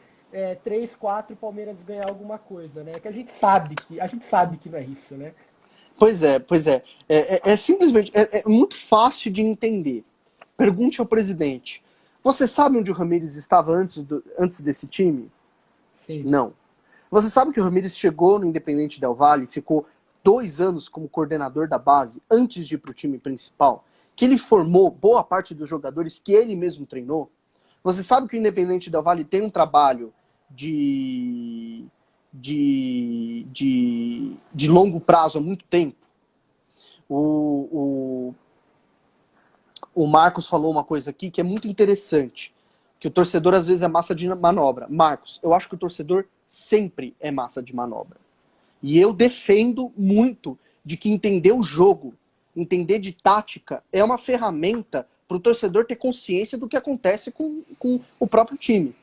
3, 4 Palmeiras ganhar alguma coisa, né? Que a gente sabe que não é isso, né? Pois é. Simplesmente muito fácil de entender. Pergunte ao presidente. Você sabe onde o Ramírez estava antes desse time? Sim. Não. Você sabe que o Ramírez chegou no Independente Del Valle, ficou 2 anos como coordenador da base antes de ir para o time principal? Que ele formou boa parte dos jogadores que ele mesmo treinou? Você sabe que o Independente Del Valle tem um trabalho de longo prazo há muito tempo? O Marcos falou uma coisa aqui que é muito interessante, que o torcedor às vezes é massa de manobra. Marcos, eu acho que o torcedor sempre é massa de manobra. E eu defendo muito de que entender o jogo, entender de tática, é uma ferramenta para o torcedor ter consciência do que acontece com o próprio time.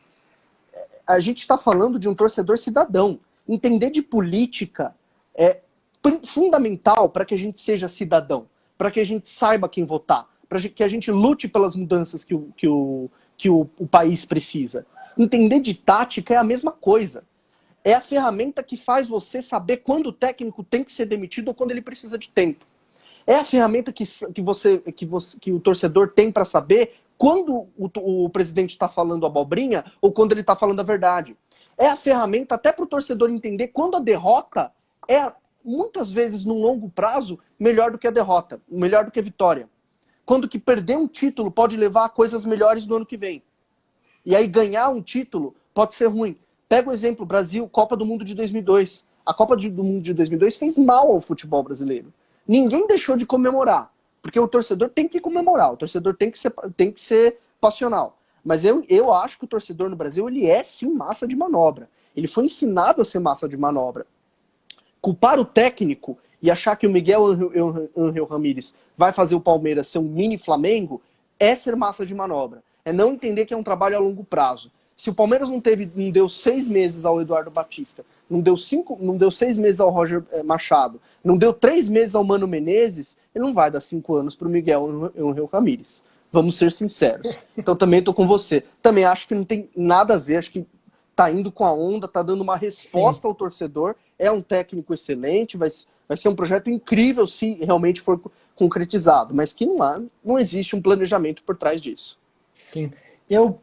A gente está falando de um torcedor cidadão. Entender de política é fundamental para que a gente seja cidadão, para que a gente saiba quem votar, para que a gente lute pelas mudanças que o país precisa. Entender de tática é a mesma coisa. É a ferramenta que faz você saber quando o técnico tem que ser demitido ou quando ele precisa de tempo. É a ferramenta que o torcedor tem para saber quando o presidente está falando abobrinha ou quando ele está falando a verdade. É a ferramenta até para o torcedor entender quando a derrota é, muitas vezes, num longo prazo, melhor do que a derrota, melhor do que a vitória. Quando que perder um título pode levar a coisas melhores no ano que vem. E aí ganhar um título pode ser ruim. Pega o exemplo, Brasil, Copa do Mundo de 2002. A Copa do Mundo de 2002 fez mal ao futebol brasileiro. Ninguém deixou de comemorar, Porque o torcedor tem que comemorar, o torcedor tem que ser passional. Mas eu acho que o torcedor no Brasil, ele é sim massa de manobra. Ele foi ensinado a ser massa de manobra. Culpar o técnico e achar que o Miguel Ángel Ramírez vai fazer o Palmeiras ser um mini Flamengo é ser massa de manobra. É não entender que é um trabalho a longo prazo. Se o Palmeiras não deu 6 meses ao Eduardo Batista, não deu 6 meses ao Roger Machado, não deu 3 meses ao Mano Menezes, ele não vai dar 5 anos para o Miguel Ángel Ramírez. Vamos ser sinceros. Então também estou com você. Também acho que não tem nada a ver, acho que tá indo com a onda, tá dando uma resposta ao torcedor, é um técnico excelente, vai ser um projeto incrível se realmente for concretizado, mas que não existe um planejamento por trás disso. Sim. Eu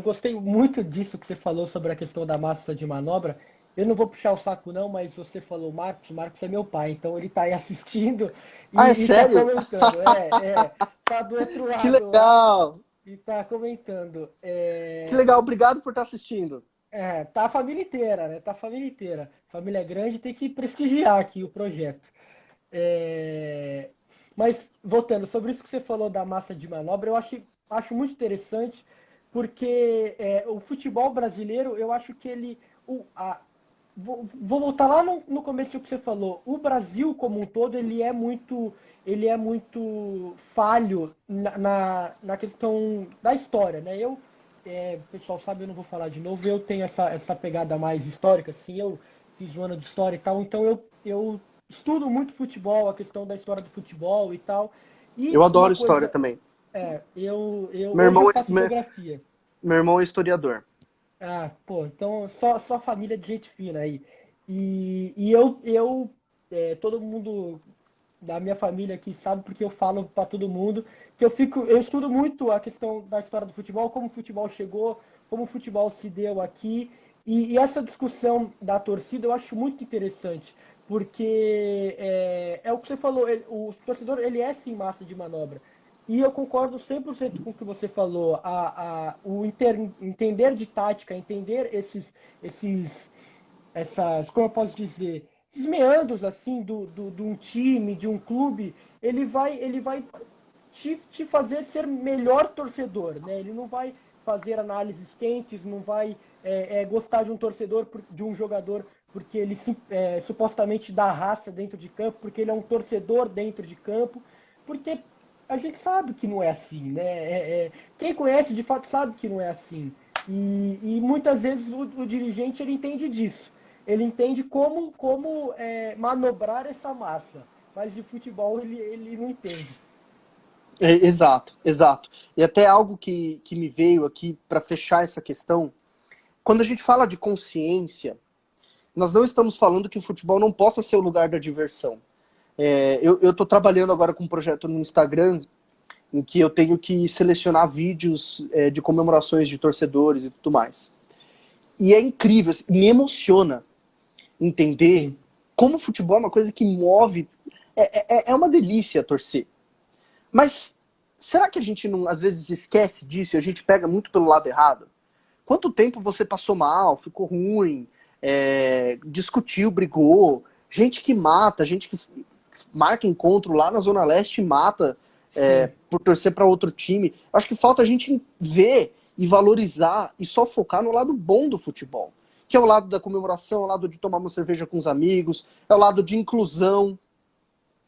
gostei muito disso que você falou sobre a questão da massa de manobra. Eu não vou puxar o saco não, mas você falou o Marcos é meu pai, então ele tá aí assistindo Ah, é e tá sério? comentando. Tá do outro Que lado lá legal! e tá comentando. Que legal, obrigado por estar assistindo. Tá a família inteira, né? Tá a família inteira. Família é grande, tem que prestigiar aqui o projeto. É, Mas, voltando, sobre isso que você falou da massa de manobra, acho muito interessante, porque o futebol brasileiro, eu acho que ele. Vou voltar lá no começo que você falou. O Brasil, como um todo, ele é muito falho na questão da história, né? O pessoal sabe, eu não vou falar de novo, eu tenho essa pegada mais histórica, assim, eu fiz um ano de história e tal, então eu estudo muito futebol, a questão da história do futebol e tal. Eu E adoro uma história coisa, também. Meu hoje eu irmão faço geografia. meu irmão é historiador. Ah, pô, então só família de gente fina aí. E todo mundo da minha família aqui sabe porque eu falo para todo mundo que eu estudo muito a questão da história do futebol, como o futebol chegou, como o futebol se deu aqui. E essa discussão da torcida eu acho muito interessante, porque é o que você falou, o torcedor ele é sim massa de manobra. E eu concordo 100% com o que você falou. Entender de tática, entender como eu posso dizer, esses meandros assim de um time, de um clube, ele vai te fazer ser melhor torcedor, né? Ele não vai fazer análises quentes, não vai gostar de um torcedor, de um jogador, porque ele supostamente dá raça dentro de campo, porque ele é um torcedor dentro de campo, porque a gente sabe que não é assim, né? Quem conhece de fato sabe que não é assim. E muitas vezes o dirigente ele entende disso. Ele entende como manobrar essa massa. Mas de futebol ele não entende. Exato, exato. E até algo que me veio aqui para fechar essa questão, quando a gente fala de consciência, nós não estamos falando que o futebol não possa ser o lugar da diversão. Eu estou trabalhando agora com um projeto no Instagram em que eu tenho que selecionar vídeos de comemorações de torcedores e tudo mais. E é incrível, assim, me emociona entender Sim, como o futebol é uma coisa que move. É uma delícia torcer. Mas será que a gente não, às vezes, esquece disso e a gente pega muito pelo lado errado? Quanto tempo você passou mal, ficou ruim, discutiu, brigou, gente que mata, gente que marca encontro lá na Zona Leste e mata sim, por torcer para outro time. Acho que falta a gente ver e valorizar e só focar no lado bom do futebol, que é o lado da comemoração, é o lado de tomar uma cerveja com os amigos, é o lado de inclusão,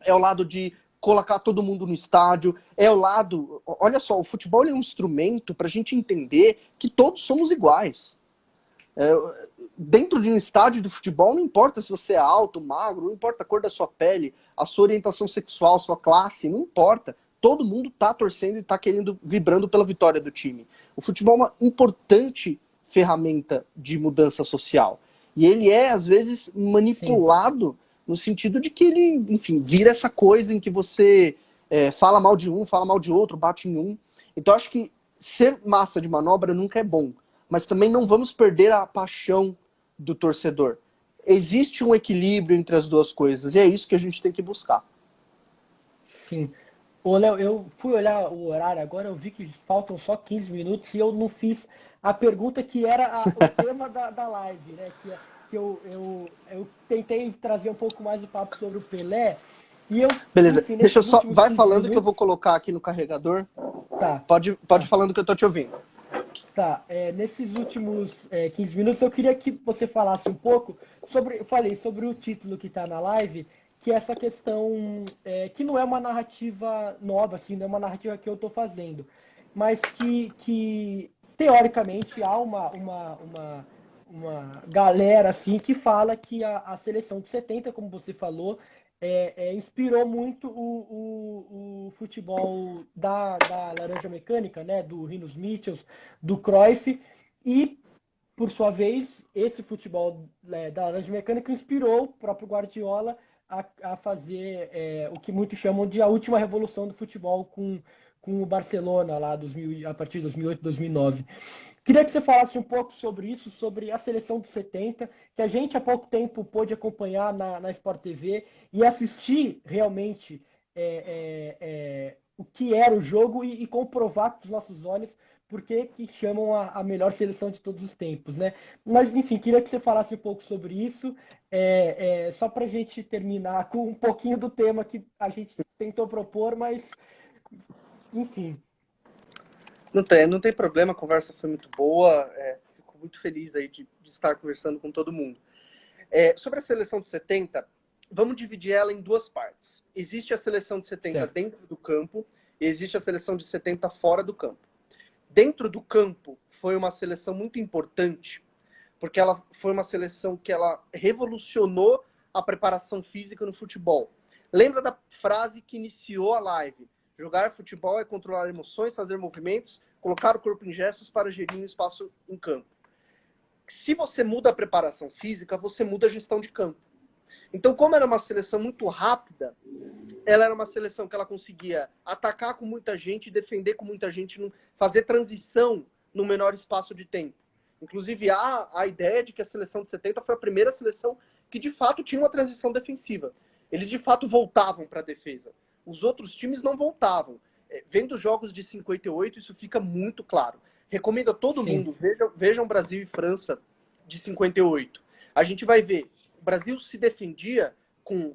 é o lado de colocar todo mundo no estádio, é o lado... Olha só, o futebol é um instrumento para a gente entender que todos somos iguais. Dentro de um estádio de futebol, não importa se você é alto, magro, não importa a cor da sua pele, a sua orientação sexual, sua classe, não importa. Todo mundo tá torcendo e tá vibrando pela vitória do time. O futebol é uma importante ferramenta de mudança social. E ele é, às vezes, sim, manipulado no sentido de que ele, enfim, vira essa coisa em que você fala mal de um, fala mal de outro, bate em um. Então, acho que ser massa de manobra nunca é bom. Mas também não vamos perder a paixão do torcedor. Existe um equilíbrio entre as duas coisas, e é isso que a gente tem que buscar. sim. Ô, Léo, eu fui olhar o horário agora, eu vi que faltam só 15 minutos e eu não fiz a pergunta que era o tema da live, né? Que eu tentei trazer um pouco mais o papo sobre o Pelé. E eu, Beleza, enfim, deixa eu nesses só. últimos Vai 15 falando que eu vou minutos... colocar aqui no carregador. Tá, Pode tá. falando que eu tô te ouvindo. Tá, nesses últimos 15 minutos eu queria que você falasse um pouco sobre, eu falei sobre o título que está na live, que é essa questão que não é uma narrativa nova, assim, não é uma narrativa que eu estou fazendo, mas que teoricamente há uma galera assim que fala que a seleção de 70, como você falou, inspirou muito o futebol da Laranja Mecânica, né, do Rinos Mitchells, do Cruyff, e, por sua vez, esse futebol da Laranja Mecânica inspirou o próprio Guardiola a fazer o que muitos chamam de a última revolução do futebol com o Barcelona, lá a partir de 2008, 2009. Queria que você falasse um pouco sobre isso, sobre a seleção de 70, que a gente há pouco tempo pôde acompanhar na Sport TV e assistir realmente o que era o jogo e comprovar com os nossos olhos porque que chamam a melhor seleção de todos os tempos, né? Mas, enfim, queria que você falasse um pouco sobre isso, só para a gente terminar com um pouquinho do tema que a gente tentou propor, mas, enfim. Não tem problema, a conversa foi muito boa. Fico muito feliz aí de estar conversando com todo mundo. Sobre a seleção de 70, vamos dividir ela em duas partes. Existe a seleção de 70 Certo. dentro do campo e existe a seleção de 70 fora do campo. Dentro do campo, foi uma seleção muito importante, porque ela foi uma seleção que ela revolucionou a preparação física no futebol. Lembra da frase que iniciou a live? Jogar futebol é controlar emoções, fazer movimentos, colocar o corpo em gestos para gerir um espaço em campo. Se você muda a preparação física, você muda a gestão de campo. Então, como era uma seleção muito rápida, ela era uma seleção que ela conseguia atacar com muita gente, defender com muita gente, fazer transição no menor espaço de tempo. Inclusive, há a ideia de que a seleção de 70 foi a primeira seleção que, de fato, tinha uma transição defensiva. Eles, de fato, voltavam para a defesa. Os outros times não voltavam. Vendo os jogos de 58, isso fica muito claro. Recomendo a todo Sim, mundo, vejam Brasil e França de 58. A gente vai ver, o Brasil se defendia com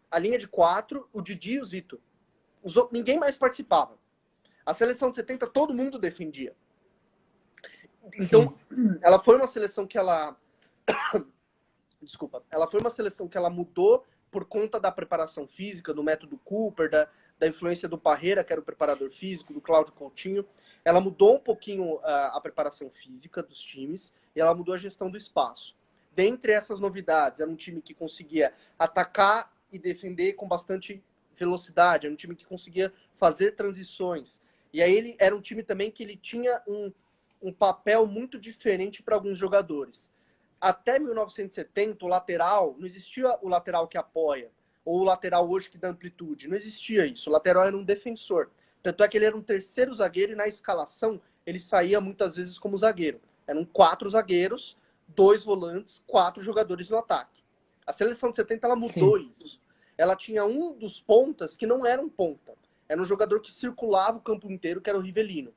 a linha de 4, o Didi e o Zito. Ninguém mais participava. A seleção de 70, todo mundo defendia. sim, Então, ela foi uma seleção que ela... Desculpa. Ela foi uma seleção que ela mudou por conta da preparação física, do método Cooper, da influência do Parreira, que era o preparador físico, do Cláudio Coutinho. Ela mudou um pouquinho a preparação física dos times e ela mudou a gestão do espaço. Dentre essas novidades, era um time que conseguia atacar e defender com bastante velocidade, era um time que conseguia fazer transições. E aí ele era um time também que ele tinha um papel muito diferente para alguns jogadores. Até 1970, o lateral, não existia o lateral que apoia, ou o lateral hoje que dá amplitude, não existia isso. O lateral era um defensor. Tanto é que ele era um terceiro zagueiro e na escalação ele saía muitas vezes como zagueiro. Eram 4 zagueiros, 2 volantes, 4 jogadores no ataque. A seleção de 70 ela mudou sim, isso. Ela tinha um dos pontas que não era um ponta. Era um jogador que circulava o campo inteiro, que era o Rivelino.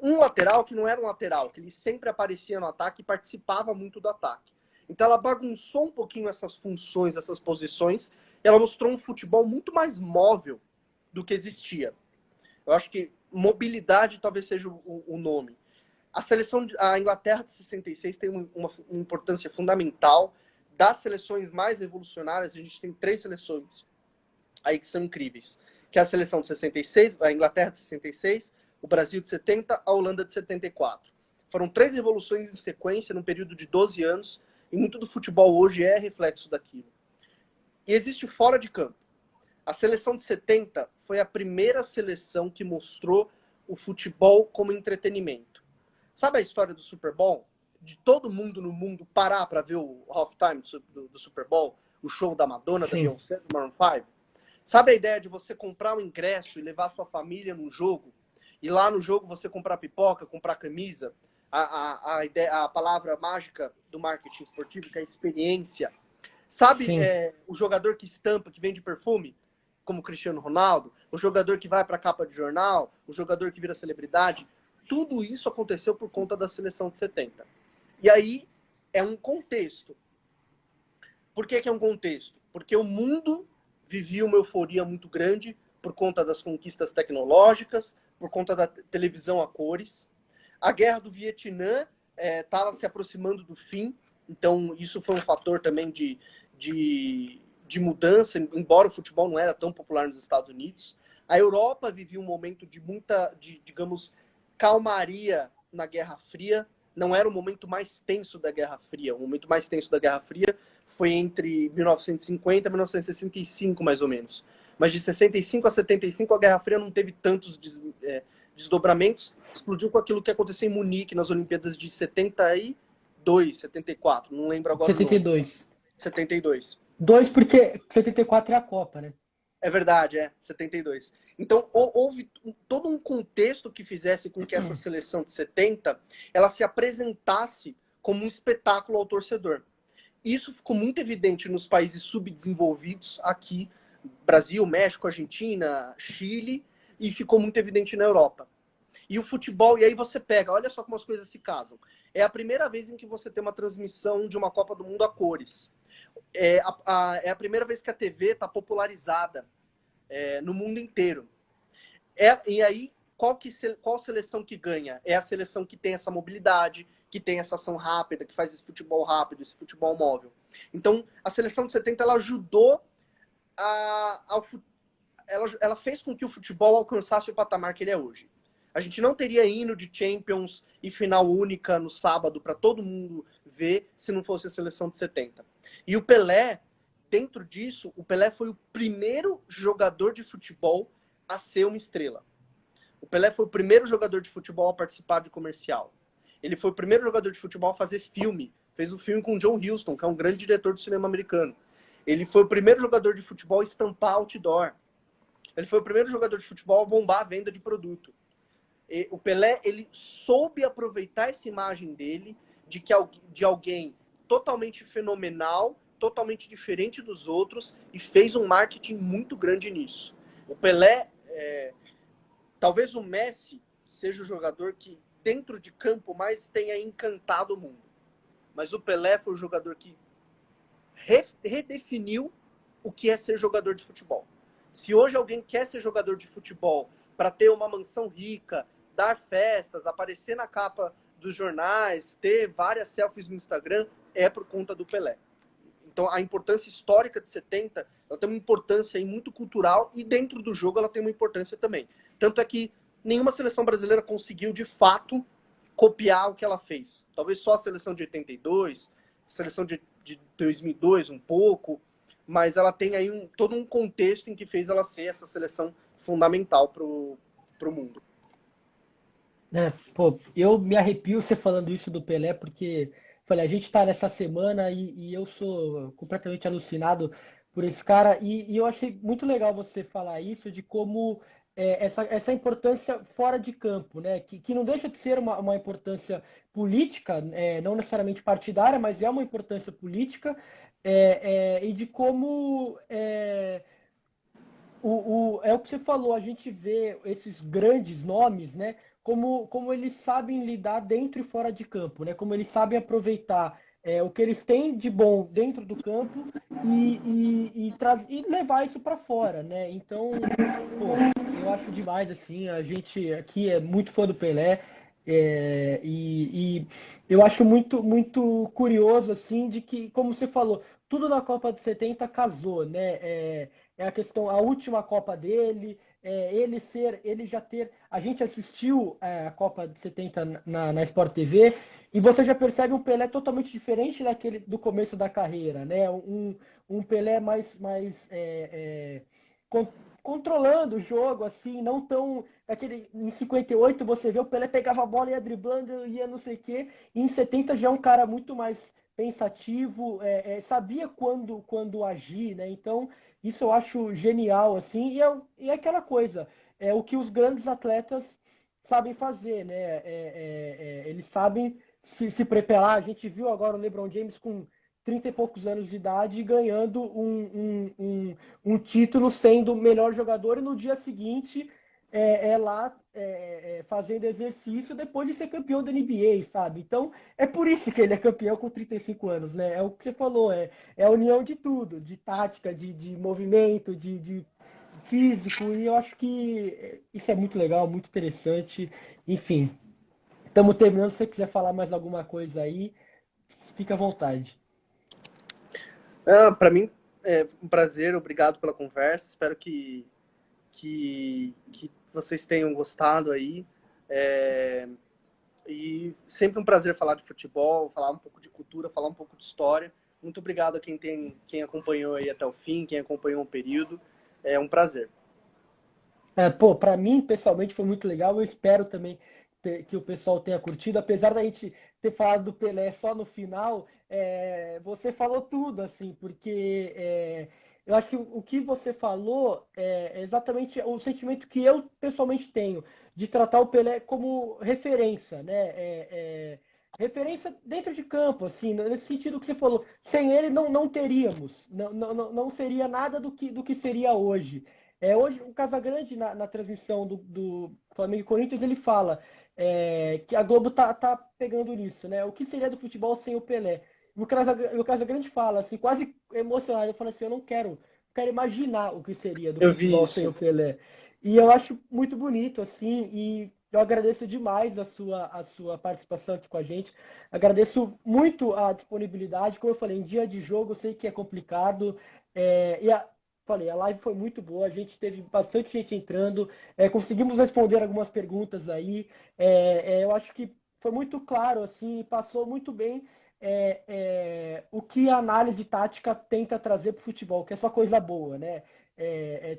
Um lateral que não era um lateral, que ele sempre aparecia no ataque e participava muito do ataque. Então ela bagunçou um pouquinho essas funções, essas posições, e ela mostrou um futebol muito mais móvel do que existia. Eu acho que mobilidade talvez seja o nome. A Inglaterra de 66 tem uma importância fundamental. Das seleções mais revolucionárias, a gente tem 3 seleções aí que são incríveis. Que é a seleção de 66, a Inglaterra de 66, o Brasil de 70, a Holanda de 74. Foram 3 revoluções em sequência num período de 12 anos, e muito do futebol hoje é reflexo daquilo. E existe fora de campo. A seleção de 70 foi a primeira seleção que mostrou o futebol como entretenimento. Sabe a história do Super Bowl? De todo mundo no mundo parar para ver o halftime do Super Bowl, o show da Madonna, da sim, Beyoncé, do Maroon 5? Sabe a ideia de você comprar um ingresso e levar sua família num jogo? E lá no jogo você comprar pipoca, comprar camisa? A palavra mágica do marketing esportivo, que é a experiência. Sabe sim, o jogador que estampa, que vende perfume? Como Cristiano Ronaldo? O jogador que vai para a capa de jornal? O jogador que vira celebridade? Tudo isso aconteceu por conta da seleção de 70. E aí é um contexto. Por que é um contexto? Porque o mundo vivia uma euforia muito grande por conta das conquistas tecnológicas, por conta da televisão a cores. A guerra do Vietnã estava se aproximando do fim, então isso foi um fator também de mudança, embora o futebol não era tão popular nos Estados Unidos. A Europa vivia um momento de muita, digamos, calmaria na Guerra Fria. Não era o momento mais tenso da Guerra Fria. O momento mais tenso da Guerra Fria foi entre 1950 e 1965, mais ou menos. Mas de 65 a 75, a Guerra Fria não teve tantos desdobramentos. Explodiu com aquilo que aconteceu em Munique, nas Olimpíadas de 72, 74. Não lembro agora 72. o nome. 72. 2 porque 74 é a Copa, né? É verdade, 72. Então, houve todo um contexto que fizesse com que essa seleção de 70 ela se apresentasse como um espetáculo ao torcedor. Isso ficou muito evidente nos países subdesenvolvidos, aqui, Brasil, México, Argentina, Chile, e ficou muito evidente na Europa. E o futebol, e aí você pega, olha só como as coisas se casam. É a primeira vez em que você tem uma transmissão de uma Copa do Mundo a cores. É a primeira vez que a TV está popularizada no mundo inteiro. E aí, qual seleção que ganha? É a seleção que tem essa mobilidade, que tem essa ação rápida, que faz esse futebol rápido, esse futebol móvel. Então, a seleção de 70 ela ajudou ela fez com que o futebol alcançasse o patamar que ele é hoje. A gente não teria hino de Champions e final única no sábado para todo mundo ver se não fosse a seleção de 70. E o Pelé, dentro disso, o Pelé foi o primeiro jogador de futebol a ser uma estrela. O Pelé foi o primeiro jogador de futebol a participar de comercial. Ele foi o primeiro jogador de futebol a fazer filme. Fez um filme com o John Huston, que é um grande diretor do cinema americano. Ele foi o primeiro jogador de futebol a estampar outdoor. Ele foi o primeiro jogador de futebol a bombar a venda de produto. E o Pelé, ele soube aproveitar essa imagem dele de alguém totalmente fenomenal, totalmente diferente dos outros, e fez um marketing muito grande nisso. O Pelé, talvez o Messi seja o jogador que dentro de campo mais tenha encantado o mundo. Mas o Pelé foi o jogador que redefiniu o que é ser jogador de futebol. Se hoje alguém quer ser jogador de futebol para ter uma mansão rica, dar festas, aparecer na capa dos jornais, ter várias selfies no Instagram, é por conta do Pelé. Então, a importância histórica de 70, ela tem uma importância aí muito cultural e dentro do jogo ela tem uma importância também. Tanto é que nenhuma seleção brasileira conseguiu, de fato, copiar o que ela fez. Talvez só a seleção de 82, a seleção de 2002 um pouco, mas ela tem aí todo um contexto em que fez ela ser essa seleção fundamental para o mundo. Pô, eu me arrepio você falando isso do Pelé, porque falei, a gente está nessa semana e eu sou completamente alucinado por esse cara, e eu achei muito legal você falar isso, de como essa importância fora de campo, né? Que não deixa de ser uma importância política, não necessariamente partidária, mas é uma importância política, e de como é o que você falou, a gente vê esses grandes nomes, né? Como eles sabem lidar dentro e fora de campo, né? Como eles sabem aproveitar o que eles têm de bom dentro do campo e levar isso para fora, né? Então, pô, eu acho demais assim. A gente aqui é muito fã do Pelé. E eu acho muito curioso assim de que, como você falou, tudo na Copa de 70 casou, né? A questão, a última Copa dele, ele já ter. A gente assistiu a Copa de 70 na Sport TV e você já percebe um Pelé totalmente diferente daquele do começo da carreira, né? Um Pelé mais controlando o jogo, assim, não tão. Em 58 você vê o Pelé pegava a bola e ia driblando, ia não sei o quê, e em 70 já é um cara muito mais pensativo, sabia quando agir, né? Então, isso eu acho genial, assim, e é aquela coisa, é o que os grandes atletas sabem fazer, né? Eles sabem se preparar. A gente viu agora o LeBron James com 30 e poucos anos de idade ganhando um título sendo o melhor jogador e no dia seguinte lá fazendo exercício depois de ser campeão da NBA, sabe? Então, é por isso que ele é campeão com 35 anos, né? É o que você falou, é a união de tudo, de tática, de movimento, de físico, e eu acho que isso é muito legal, muito interessante. Enfim, estamos terminando. Se você quiser falar mais alguma coisa aí, fica à vontade. Para mim é um prazer, obrigado pela conversa. Espero que vocês tenham gostado aí. É, e sempre um prazer falar de futebol, falar um pouco de cultura, falar um pouco de história. Muito obrigado a quem acompanhou aí até o fim, quem acompanhou o período. É um prazer. Pô, para mim, pessoalmente, foi muito legal. Eu espero também que o pessoal tenha curtido. Apesar da gente ter falado do Pelé só no final, você falou tudo, assim, porque eu acho que o que você falou é exatamente o sentimento que eu pessoalmente tenho de tratar o Pelé como referência, né? Referência dentro de campo, assim, nesse sentido que você falou. Sem ele, não teríamos, não seria nada do que seria hoje. Hoje, o Casagrande, na transmissão do Flamengo e Corinthians, ele fala que a Globo tá pegando nisso, né? O que seria do futebol sem o Pelé? E o Casagrande fala, assim, quase emocionado, ele fala assim, eu não quero imaginar o que seria do Eu vi futebol sem isso. o Pelé. E eu acho muito bonito, assim, e eu agradeço demais a sua participação aqui com a gente. Agradeço muito a disponibilidade. Como eu falei, em dia de jogo, eu sei que é complicado. Falei, a live foi muito boa, a gente teve bastante gente entrando, conseguimos responder algumas perguntas aí. Eu acho que foi muito claro, assim, passou muito bem o que a análise tática tenta trazer para o futebol, que é só coisa boa, né?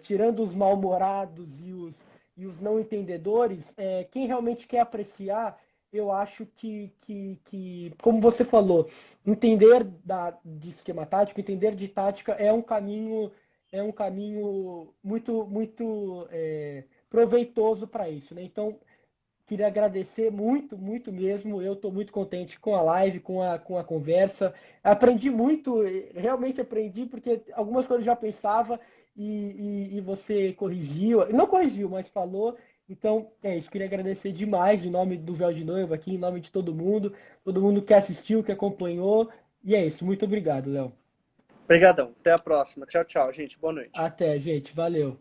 Tirando os mal-humorados e os não entendedores, quem realmente quer apreciar, eu acho que, como você falou, entender de esquema tático, entender de tática é um caminho muito, muito proveitoso para isso, né? Então, queria agradecer muito, muito mesmo. Eu estou muito contente com a live, com a conversa. Aprendi muito, realmente aprendi, porque algumas coisas eu já pensava e você corrigiu. Não corrigiu, mas falou. Então, é isso. Queria agradecer demais em nome do Véu de Noiva aqui, em nome de todo mundo que assistiu, que acompanhou. E é isso. Muito obrigado, Léo. Obrigadão. Até a próxima. Tchau, tchau, gente. Boa noite. Até, gente. Valeu.